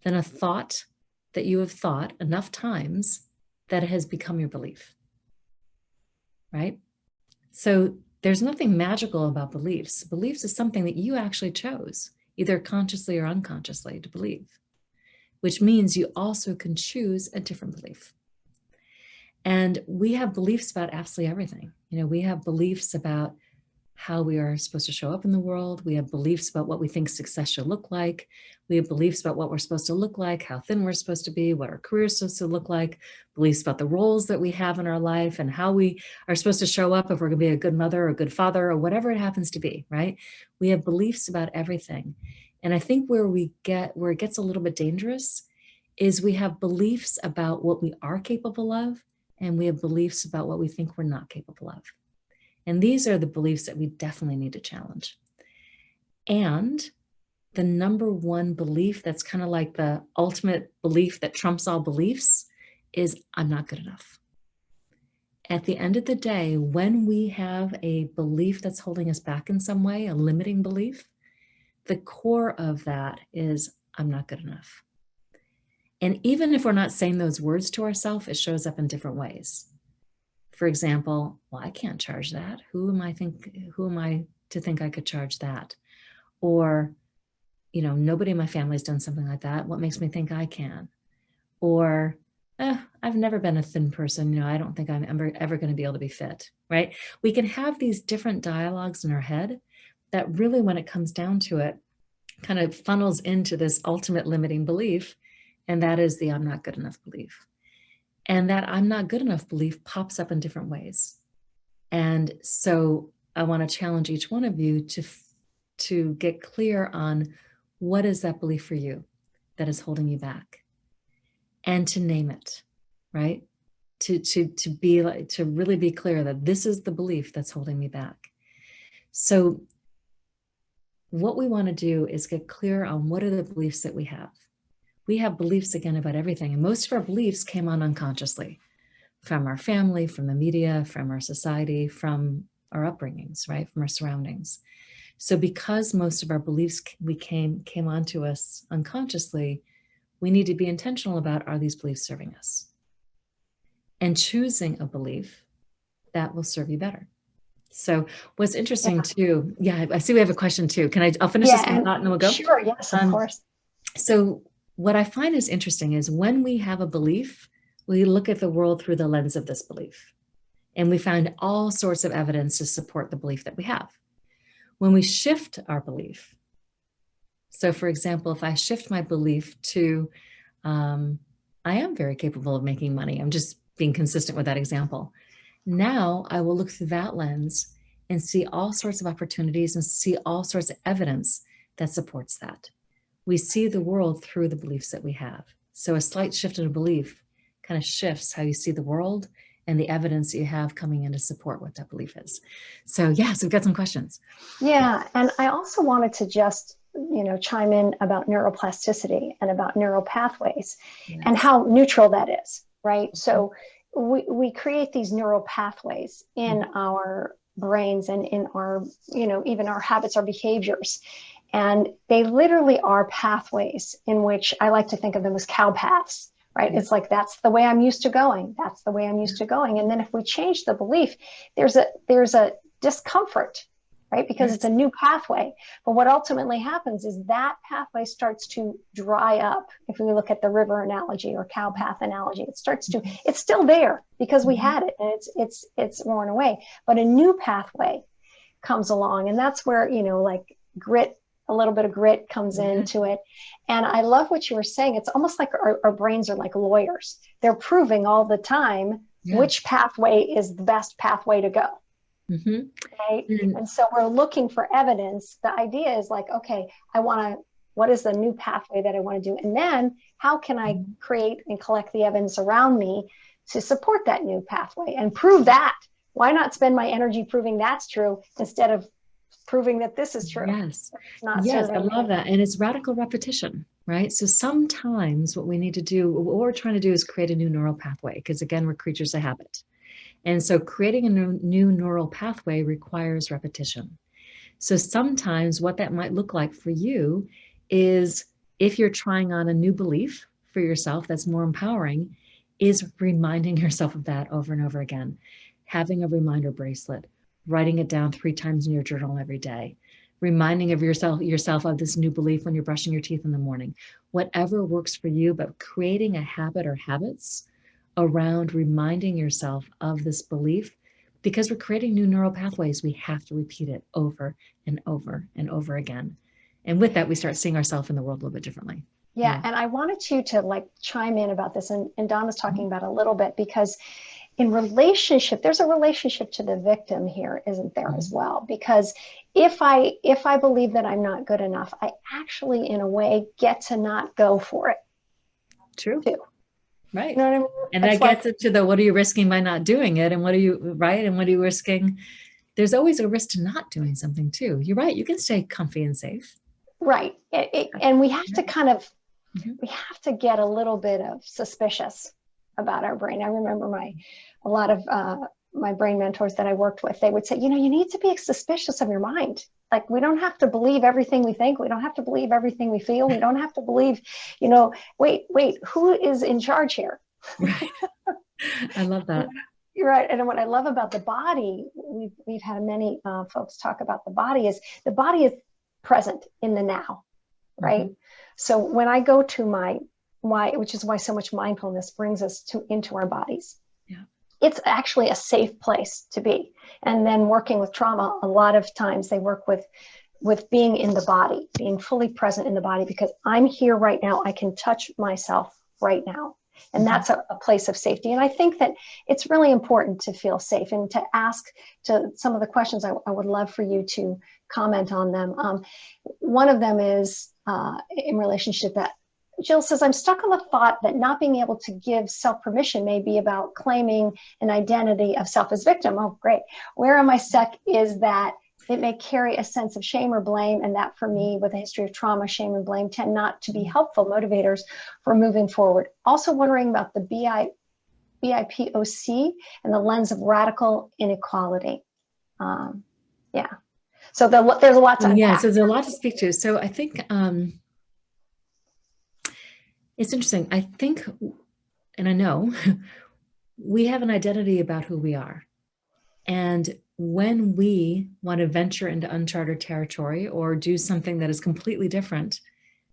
B: than a thought that you have thought enough times that it has become your belief, right? So there's nothing magical about beliefs. Beliefs is something that you actually chose, either consciously or unconsciously, to believe, which means you also can choose a different belief. And we have beliefs about absolutely everything. We have beliefs about how we are supposed to show up in the world. We have beliefs about what we think success should look like. We have beliefs about what we're supposed to look like, how thin we're supposed to be, what our career is supposed to look like, beliefs about the roles that we have in our life and how we are supposed to show up if we're going to be a good mother or a good father or whatever it happens to be, right? We have beliefs about everything. And I think where it gets a little bit dangerous is we have beliefs about what we are capable of, and we have beliefs about what we think we're not capable of. And these are the beliefs that we definitely need to challenge. And the number one belief that's kind of like the ultimate belief that trumps all beliefs is I'm not good enough. At the end of the day, when we have a belief that's holding us back in some way, a limiting belief, the core of that is I'm not good enough. And even if we're not saying those words to ourselves, it shows up in different ways. For example, well, I can't charge that. Who am I to think I could charge that? Or, nobody in my family's done something like that. What makes me think I can? Or, I've never been a thin person. I don't think I'm ever going to be able to be fit, right? We can have these different dialogues in our head that really, when it comes down to it, kind of funnels into this ultimate limiting belief. And that is the I'm not good enough belief. And that I'm not good enough belief pops up in different ways. And so I want to challenge each one of you to get clear on what is that belief for you that is holding you back, and to name it, right? To really be clear that this is the belief that's holding me back. So what we want to do is get clear on what are the beliefs that we have. We have beliefs, again, about everything. And most of our beliefs came on unconsciously from our family, from the media, from our society, from our upbringings, right? From our surroundings. So because most of our beliefs came onto us unconsciously, we need to be intentional about, are these beliefs serving us? And choosing a belief that will serve you better. So what's interesting too, I see we have a question too. I'll finish this one thought and then we'll go.
A: Sure, yes, of course.
B: So what I find is interesting is when we have a belief, we look at the world through the lens of this belief. And we find all sorts of evidence to support the belief that we have. When we shift our belief, so for example, if I shift my belief to, I am very capable of making money. I'm just being consistent with that example. Now I will look through that lens and see all sorts of opportunities and see all sorts of evidence that supports that. We see the world through the beliefs that we have. So a slight shift in a belief kind of shifts how you see the world and the evidence that you have coming in to support what that belief is. So so we've got some questions.
A: Yeah, and I also wanted to just, chime in about neuroplasticity and about neural pathways and how neutral that is, right? Mm-hmm. So we create these neural pathways in our brains and in our, even our habits, our behaviors. And they literally are pathways in which I like to think of them as cow paths, right? It's like, that's the way I'm used to going. That's the way I'm used to going. And then if we change the belief, there's a discomfort, right? Because it's a new pathway. But what ultimately happens is that pathway starts to dry up. If we look at the river analogy or cow path analogy, it's still there because we had it and it's worn away. But a new pathway comes along, and that's where, like grit, a little bit of grit comes into it. And I love what you were saying. It's almost like our brains are like lawyers. They're proving all the time which pathway is the best pathway to go. Right. And so we're looking for evidence. The idea is like, okay, what is the new pathway that I want to do? And then how can I create and collect the evidence around me to support that new pathway and prove that? Why not spend my energy proving that's true instead of proving that this is true?
B: Yes. I love that. And it's radical repetition, right? So sometimes what we're trying to do is create a new neural pathway, because again, we're creatures of habit. And so creating a new neural pathway requires repetition. So sometimes what that might look like for you is, if you're trying on a new belief for yourself that's more empowering, is reminding yourself of that over and over again. Having a reminder bracelet, writing it down 3 times in your journal every day, reminding of yourself of this new belief when you're brushing your teeth in the morning. Whatever works for you, but creating a habit or habits around reminding yourself of this belief, because we're creating new neural pathways, we have to repeat it over and over and over again. And with that, we start seeing ourselves in the world a little bit differently.
A: Yeah. And I wanted you to chime in about this. And Don was talking about it a little bit, because in relationship, there's a relationship to the victim here, isn't there, as well? Because if I believe that I'm not good enough, I actually, in a way, get to not go for it.
B: True.
A: Too.
B: Right.
A: You know what I mean?
B: And that gets into the, what are you risking by not doing it? And what are you risking? There's always a risk to not doing something too. You're right. You can stay comfy and safe.
A: Right. And we have to we have to get a little bit of suspicious about our brain. I remember a lot of my brain mentors that I worked with, they would say, you need to be suspicious of your mind. Like, we don't have to believe everything we think. We don't have to believe everything we feel. We don't have to believe, wait, who is in charge here?
B: Right. I love that.
A: You're right. And what I love about the body, we've had many folks talk about the body is present in the now, right? So when I go to my which is why so much mindfulness brings us into our bodies.
B: Yeah.
A: It's actually a safe place to be. And then working with trauma, a lot of times they work with being in the body, being fully present in the body, because I'm here right now. I can touch myself right now. And that's a place of safety. And I think that it's really important to feel safe and to ask to some of the questions. I would love for you to comment on them. One of them is in relationship that Jill says, I'm stuck on the thought that not being able to give self-permission may be about claiming an identity of self as victim. Oh, great. Where am I stuck is that it may carry a sense of shame or blame. And that for me, with a history of trauma, shame and blame tend not to be helpful motivators for moving forward. Also wondering about the BIPOC and the lens of radical inequality. Yeah. So there's a lot to unpack.
B: Yeah, so there's a lot to speak to. So I think it's interesting. I think, and I know, we have an identity about who we are. And when we want to venture into uncharted territory or do something that is completely different,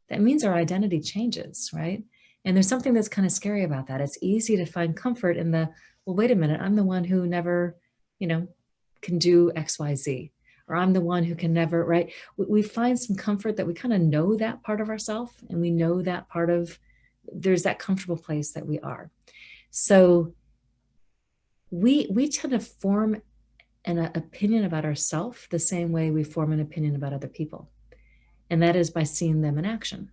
B: that means our identity changes, right? And there's something that's kind of scary about that. It's easy to find comfort in well, wait a minute, I'm the one who never, can do X, Y, Z, or I'm the one who can never, right? We find some comfort that we kind of know that part of ourselves, and we know that there's that comfortable place that we are. So we tend to form an opinion about ourselves the same way we form an opinion about other people. And that is by seeing them in action,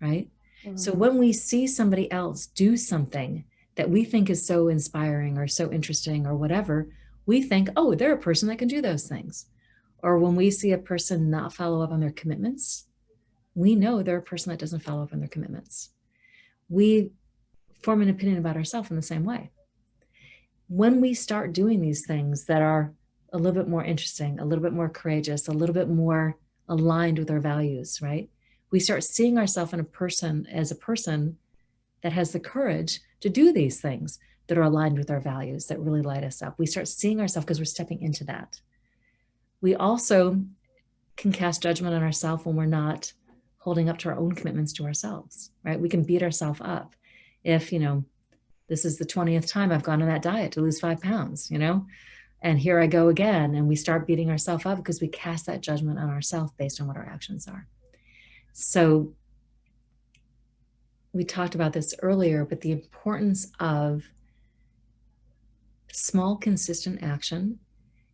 B: right? Mm-hmm. So when we see somebody else do something that we think is so inspiring or so interesting or whatever, we think, oh, they're a person that can do those things. Or when we see a person not follow up on their commitments, we know they're a person that doesn't follow up on their commitments. We form an opinion about ourselves in the same way. When we start doing these things that are a little bit more interesting, a little bit more courageous, a little bit more aligned with our values, right? We start seeing ourselves as a person that has the courage to do these things that are aligned with our values, that really light us up. We start seeing ourselves because we're stepping into that. We also can cast judgment on ourselves when we're not holding up to our own commitments to ourselves, right? We can beat ourselves up. If, this is the 20th time I've gone on that diet to lose 5 pounds, and here I go again. And we start beating ourselves up because we cast that judgment on ourselves based on what our actions are. So we talked about this earlier, but the importance of small, consistent action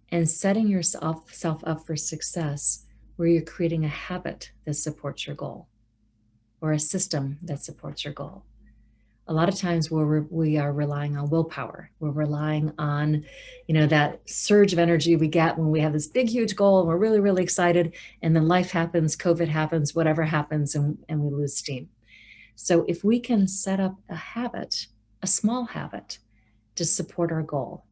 B: and setting yourself up for success where you're creating a habit that supports your goal or a system that supports your goal. A lot of times we are relying on willpower. We're relying on, that surge of energy we get when we have this big, huge goal and we're really, really excited. And then life happens, COVID happens, whatever happens, and we lose steam. So if we can set up a habit, a small habit to support our goal,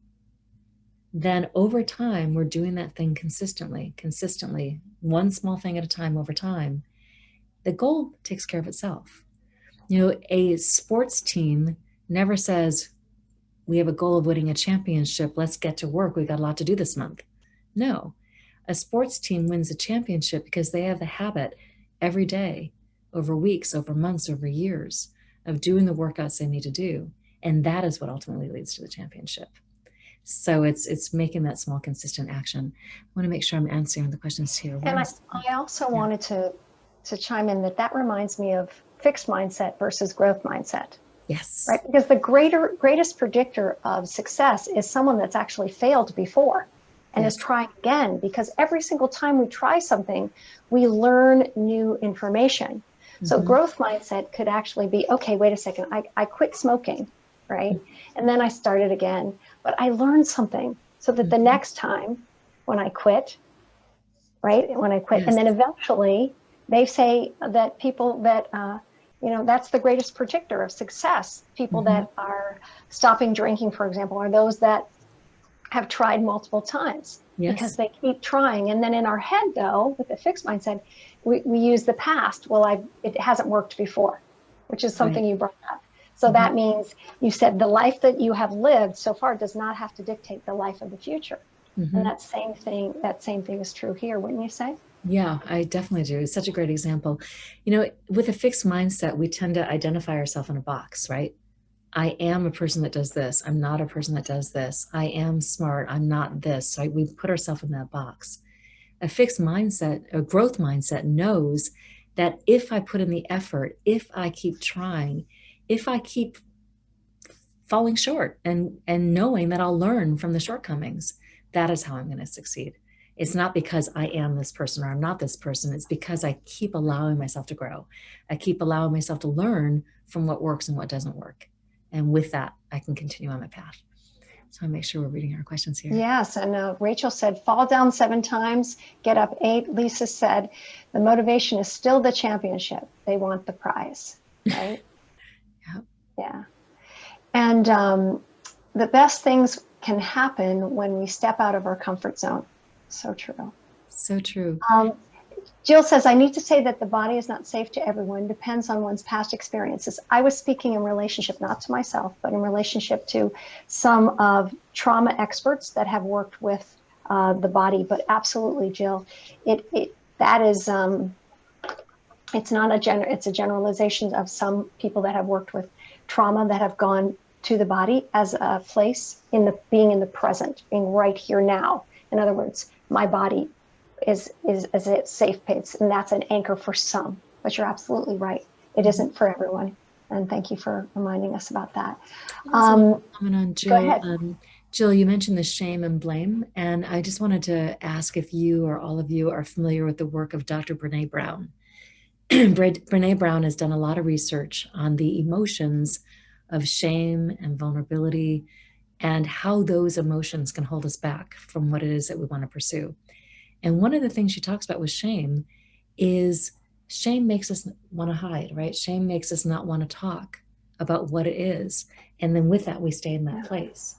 B: then over time, we're doing that thing consistently, one small thing at a time over time. The goal takes care of itself. A sports team never says, we have a goal of winning a championship. Let's get to work. We've got a lot to do this month. No, a sports team wins a championship because they have the habit every day, over weeks, over months, over years of doing the workouts they need to do. And that is what ultimately leads to the championship. So it's making that small, consistent action. I want to make sure I'm answering the questions here.
A: And I also wanted to chime in that reminds me of fixed mindset versus growth mindset.
B: Yes.
A: Right? Because the greatest predictor of success is someone that's actually failed before and is trying again, because every single time we try something, we learn new information. Mm-hmm. So growth mindset could actually be, okay, wait a second, I quit smoking, right? Mm-hmm. And then I started again, but I learned something so that the next time when I quit, right? And then eventually they say that people that, that's the greatest predictor of success. People that are stopping drinking, for example, are those that have tried multiple times because they keep trying. And then in our head, though, with the fixed mindset, we use the past. Well, it hasn't worked before, which is something you brought up. So that means you said the life that you have lived so far does not have to dictate the life of the future. And that same thing is true here, wouldn't you say?
B: Yeah, I definitely do. It's such a great example. With a fixed mindset, we tend to identify ourselves in a box, right? I am a person that does this. I'm not a person that does this. I am smart. I'm not this. So we put ourselves in that box. A fixed mindset, a growth mindset knows that if I put in the effort, if I keep trying, if I keep falling short and knowing that I'll learn from the shortcomings, that is how I'm going to succeed. It's not because I am this person or I'm not this person. It's because I keep allowing myself to grow. I keep allowing myself to learn from what works and what doesn't work. And with that, I can continue on my path. So I make sure we're reading our questions here.
A: Yes, and Rachel said, fall down 7 times, get up 8. Lisa said, the motivation is still the championship. They want the prize, right?
B: Yeah.
A: Yeah. And the best things can happen when we step out of our comfort zone. So true.
B: So true.
A: Jill says, I need to say that the body is not safe to everyone, depends on one's past experiences. I was speaking in relationship, not to myself, but in relationship to some of trauma experts that have worked with the body. But absolutely, Jill, that is, it's not it's a generalization of some people that have worked with trauma that have gone to the body as a place being in the present, being right here now. In other words, my body is a safe place, and that's an anchor for some. But you're absolutely right; it isn't for everyone. And thank you for reminding us about that.
B: Comment on
A: Go
B: Jill.
A: ahead.
B: Jill, you mentioned the shame and blame, and I just wanted to ask if you or all of you are familiar with the work of Dr. Brene Brown. Brene Brown has done a lot of research on the emotions of shame and vulnerability and how those emotions can hold us back from what it is that we want to pursue. And one of the things she talks about with shame is shame makes us want to hide, right? Shame makes us not want to talk about what it is. And then with that, we stay in that place.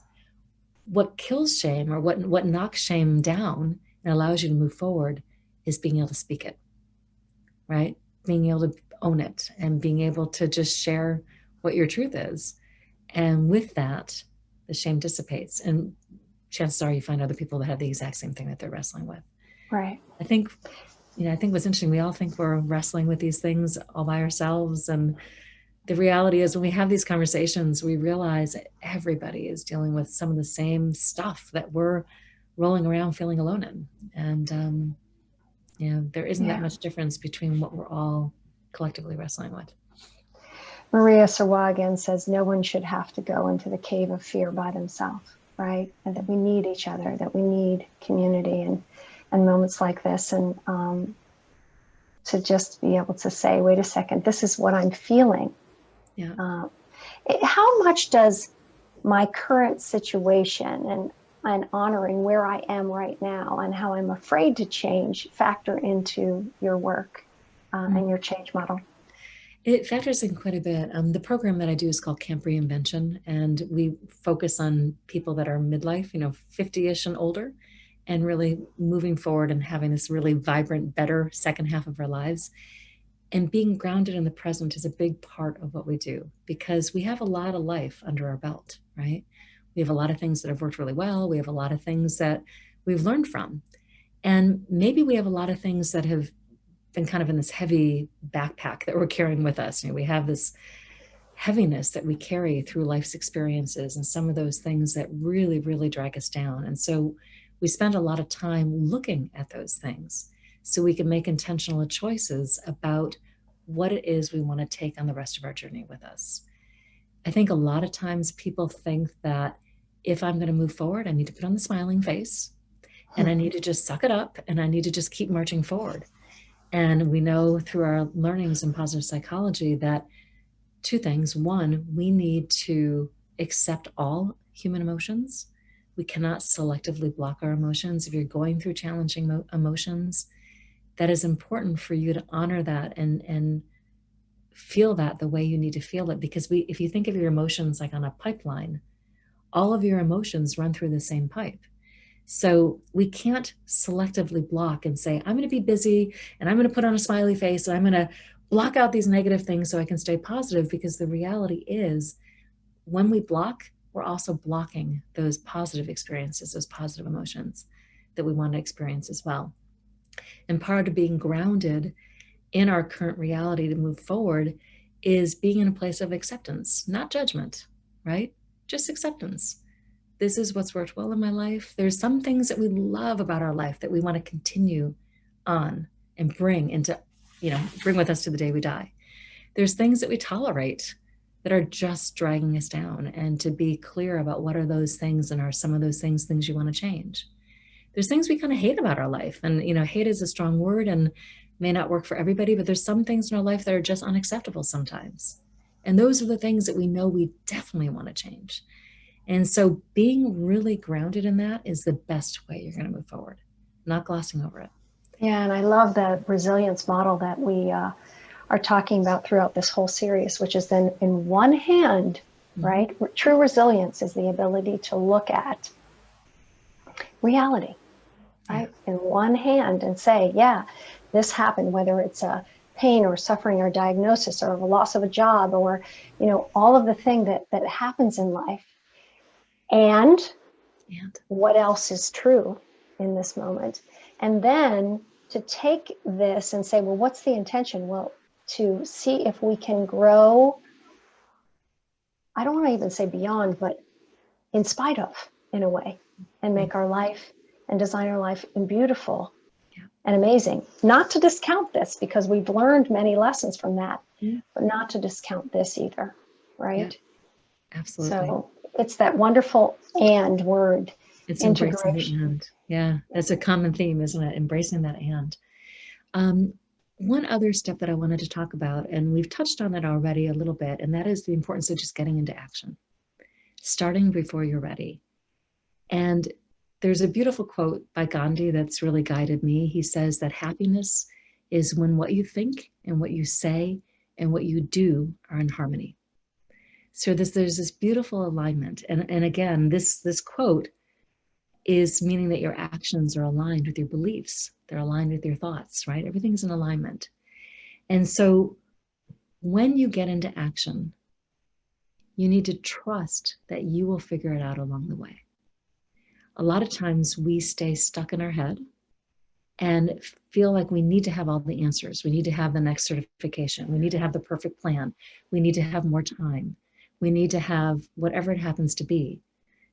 B: What kills shame or what knocks shame down and allows you to move forward is being able to speak it, right? Being able to own it and being able to just share what your truth is. And with that, the shame dissipates. And chances are you find other people that have the exact same thing that they're wrestling with.
A: Right.
B: I think what's interesting, we all think we're wrestling with these things all by ourselves. And the reality is when we have these conversations, we realize everybody is dealing with some of the same stuff that we're rolling around feeling alone in. And, there isn't that much difference between what we're all collectively wrestling with.
A: Maria Sawagan says no one should have to go into the cave of fear by themselves, right? And that we need each other, that we need community and moments like this. And to just be able to say, wait a second, this is what I'm feeling.
B: Yeah.
A: How much does my current situation and honoring where I am right now and how I'm afraid to change factor into your work and your change model?
B: It factors in quite a bit. The program that I do is called Camp Reinvention, and we focus on people that are midlife, 50-ish and older, and really moving forward and having this really vibrant, better second half of our lives. And being grounded in the present is a big part of what we do because we have a lot of life under our belt, right? We have a lot of things that have worked really well. We have a lot of things that we've learned from. And maybe we have a lot of things that have been kind of in this heavy backpack that we're carrying with us. We have this heaviness that we carry through life's experiences and some of those things that really, really drag us down. And so we spend a lot of time looking at those things so we can make intentional choices about what it is we want to take on the rest of our journey with us. I think a lot of times people think that if I'm going to move forward, I need to put on the smiling face and I need to just suck it up and I need to just keep marching forward. And we know through our learnings in positive psychology that 2 things. One, we need to accept all human emotions. We cannot selectively block our emotions. If you're going through challenging emotions, that is important for you to honor that and feel that the way you need to feel it. Because if you think of your emotions like on a pipeline, all of your emotions run through the same pipe. So we can't selectively block and say, I'm going to be busy and I'm going to put on a smiley face and I'm going to block out these negative things so I can stay positive, because the reality is when we block, we're also blocking those positive experiences, those positive emotions that we want to experience as well. And part of being grounded in our current reality to move forward is being in a place of acceptance, not judgment, right? Just acceptance. This is what's worked well in my life. There's some things that we love about our life that we want to continue on and bring into, bring with us to the day we die. There's things that we tolerate that are just dragging us down, and to be clear about what are those things, and are some of those things you want to change. There's things we kind of hate about our life, and hate is a strong word and may not work for everybody, but there's some things in our life that are just unacceptable sometimes. And those are the things that we know we definitely want to change. And so being really grounded in that is the best way you're going to move forward, not glossing over it.
A: Yeah, and I love the resilience model that we are talking about throughout this whole series, which is then in one hand, right? True resilience is the ability to look at reality, right? In one hand and say, yeah, this happened, whether it's a pain or suffering or diagnosis or a loss of a job or, all of the thing that happens in life. And what else is true in this moment? And then to take this and say, well, what's the intention? Well, to see if we can grow, I don't want to even say beyond, but in spite of, in a way, and make our life and design our life in beautiful and amazing. Not to discount this, because we've learned many lessons from that, but not to discount this either, right?
B: Yeah, absolutely.
A: So it's that wonderful "and" word.
B: It's embracing the "and." Yeah, that's a common theme, isn't it? Embracing that "and." One other step that I wanted to talk about, and we've touched on it already a little bit, and that is the importance of just getting into action, starting before you're ready. And there's a beautiful quote by Gandhi that's really guided me. He says that happiness is when what you think and what you say and what you do are in harmony. So there's this beautiful alignment. And again, this quote is meaning that your actions are aligned with your beliefs. They're aligned with your thoughts, right? Everything's in alignment. And so when you get into action, you need to trust that you will figure it out along the way. A lot of times we stay stuck in our head and feel like we need to have all the answers. We need to have the next certification. We need to have the perfect plan. We need to have more time. We need to have whatever it happens to be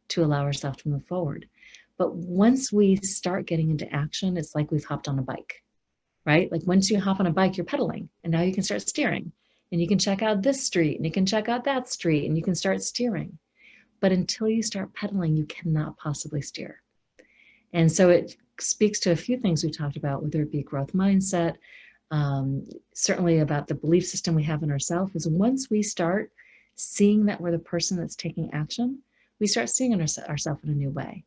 B: to allow ourselves to move forward. But once we start getting into action, it's like we've hopped on a bike, right? Like once you hop on a bike, you're pedaling, and now you can start steering, and you can check out this street, and you can check out that street, and you can start steering. But until you start pedaling, you cannot possibly steer. And so it speaks to a few things we talked about, whether it be growth mindset, certainly about the belief system we have in ourselves, is once we start seeing that we're the person that's taking action, we start seeing ourselves in a new way.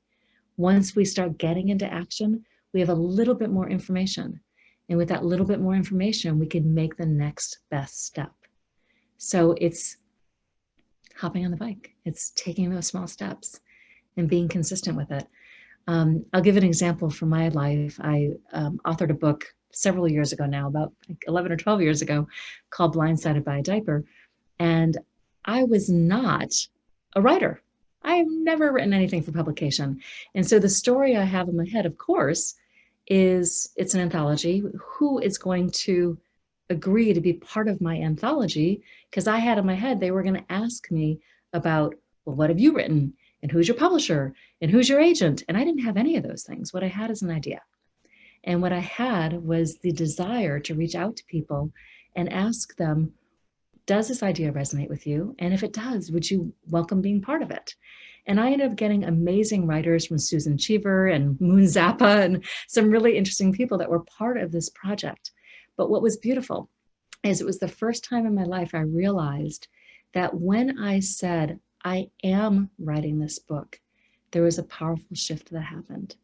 B: Once we start getting into action, we have a little bit more information. And with that little bit more information, we can make the next best step. So it's hopping on the bike. It's taking those small steps and being consistent with it. I'll give an example from my life. I authored a book several years ago now, about 11 or 12 years ago, called Blindsided by a Diaper. And I was not a writer. I have never written anything for publication. And so the story I have in my head, of course, is it's an anthology. Who is going to agree to be part of my anthology? Because I had in my head, they were going to ask me about, well, what have you written? And who's your publisher? And who's your agent? And I didn't have any of those things. What I had is an idea. And what I had was the desire to reach out to people and ask them, does this idea resonate with you? And if it does, would you welcome being part of it? And I ended up getting amazing writers from Susan Cheever and Moon Zappa and some really interesting people that were part of this project. But what was beautiful is it was the first time in my life I realized that when I said, I am writing this book, there was a powerful shift that happened.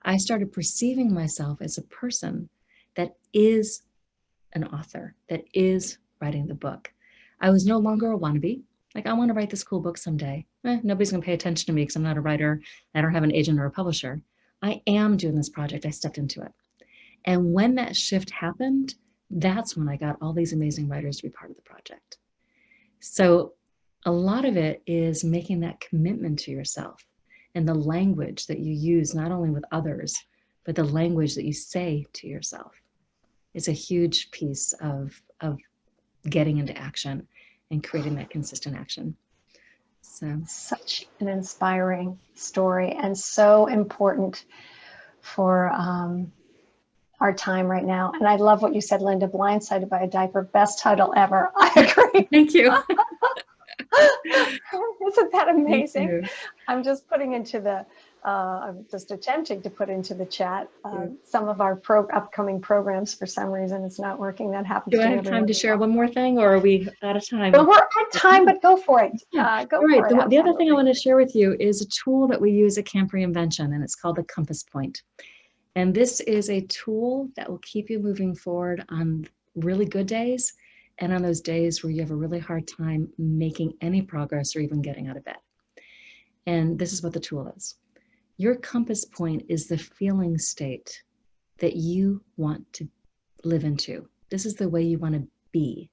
B: I started perceiving myself as a person that is an author, that is writing the book. I was no longer a wannabe. Like, I want to write this cool book someday. Nobody's going to pay attention to me because I'm not a writer. I don't have an agent or a publisher. I am doing this project. I stepped into it. And when that shift happened, that's when I got all these amazing writers to be part of the project. So a lot of it is making that commitment to yourself and the language that you use, not only with others, but the language that you say to yourself is a huge piece of getting into action and creating that consistent action. So
A: such an inspiring story and so important for our time right now. And I love what you said, Linda, Blindsided by a Diaper, best title ever. I agree.
B: thank you.
A: Isn't that amazing? I'm just putting into the, I'm just attempting to put into the chat some of our upcoming programs. For some reason, it's not working. That happens.
B: Do I have time to share one more thing, or are we out of time?
A: But we're at time, but go for it. Go
B: All right.
A: for it.
B: The other thing I want to share with you is a tool that we use at Camp Reinvention, and it's called the Compass Point. And this is a tool that will keep you moving forward on really good days and on those days where you have a really hard time making any progress or even getting out of bed. And this is what the tool is. Your compass point is the feeling state that you want to live into. This is the way you want to be.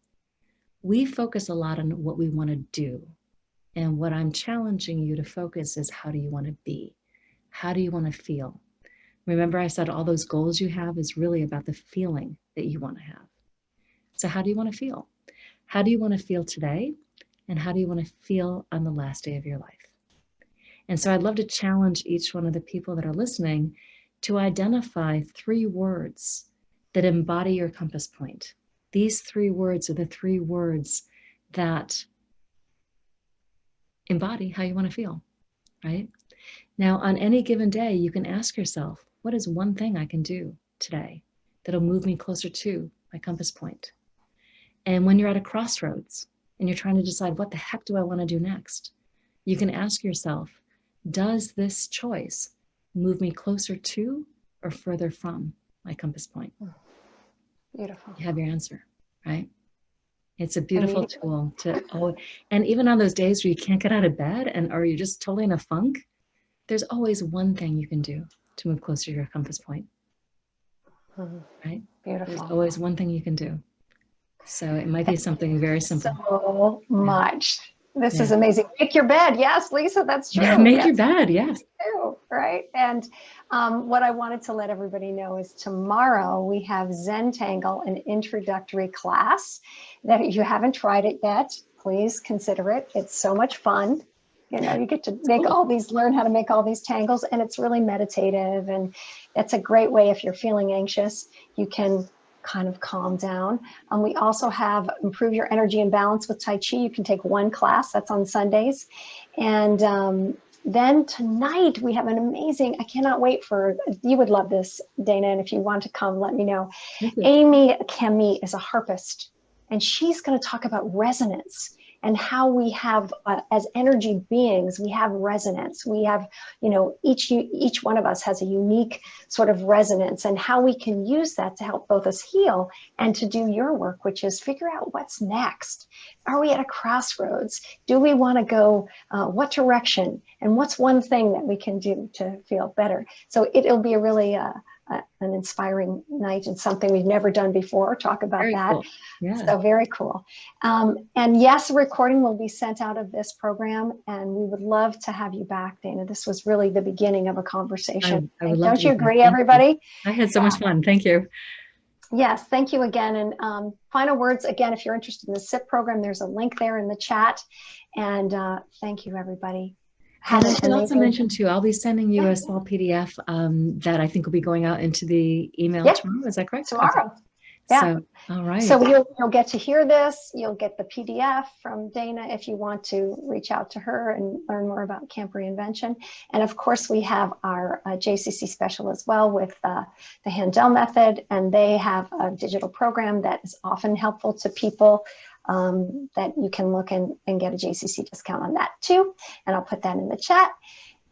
B: We focus a lot on what we want to do. And what I'm challenging you to focus is, how do you want to be? How do you want to feel? Remember, I said all those goals you have is really about the feeling that you want to have. So how do you want to feel? How do you want to feel today? And how do you want to feel on the last day of your life? And so I'd love to challenge each one of the people that are listening to identify 3 words that embody your compass point. These 3 words are the 3 words that embody how you want to feel, right? Now, on any given day, you can ask yourself, what is one thing I can do today that'll move me closer to my compass point? And when you're at a crossroads and you're trying to decide, what the heck do I want to do next? You can ask yourself, does this choice move me closer to or further from my compass point?
A: Beautiful.
B: You have your answer, right? It's a beautiful tool and even on those days where you can't get out of bed or you're just totally in a funk, there's always one thing you can do to move closer to your compass point, right?
A: Beautiful.
B: There's always one thing you can do. So it might be something very simple.
A: So much. This is amazing. Make your bed. Yes, Lisa, that's true.
B: Yeah, make your bed. Yes.
A: True, right. And what I wanted to let everybody know is tomorrow we have Zentangle, an introductory class that if you haven't tried it yet, please consider it. It's so much fun. You know, you get to make learn how to make all these tangles, and it's really meditative. And that's a great way if you're feeling anxious, you can kind of calm down. We also have Improve Your Energy and Balance with Tai Chi. You can take 1 class, that's on Sundays. And then tonight we have an amazing, I cannot wait you would love this, Dana, and if you want to come, let me know. Amy Kemi is a harpist, and she's going to talk about resonance and how we have, as energy beings, we have resonance. We have, each one of us has a unique sort of resonance, and how we can use that to help both us heal and to do your work, which is figure out what's next. Are we at a crossroads? Do we want to go what direction? And what's one thing that we can do to feel better? So it'll be a really an inspiring night and something we've never done before. Talk about
B: very
A: that.
B: Cool. Yeah.
A: So very cool. And yes, a recording will be sent out of this program, and we would love to have you back, Dana. This was really the beginning of a conversation.
B: I would love
A: Don't
B: to
A: you
B: be back.
A: agree, everybody?
B: I had so much fun. Thank you.
A: Yes, thank you again. And final words, again, if you're interested in the SIP program, there's a link there in the chat. And thank you, everybody.
B: And I should also mention too, I'll be sending you a small PDF that I think will be going out into the email tomorrow. Is that correct?
A: Tomorrow.
B: Okay.
A: Yeah.
B: So, all right.
A: So you'll get to hear this. You'll get the PDF from Dana if you want to reach out to her and learn more about Camp Reinvention. And of course, we have our JCC special as well with the Handel method, and they have a digital program that is often helpful to people. That you can look and get a JCC discount on that too. And I'll put that in the chat.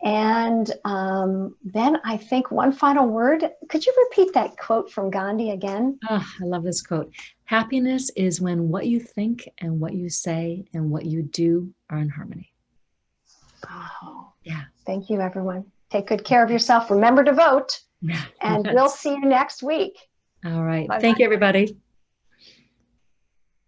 A: And then I think one final word. Could you repeat that quote from Gandhi again?
B: Oh, I love this quote. Happiness is when what you think and what you say and what you do are in harmony.
A: Oh,
B: yeah.
A: Thank you, everyone. Take good care of yourself. Remember to vote. And we'll see you next week.
B: All right.
A: Bye-bye.
B: Thank you, everybody.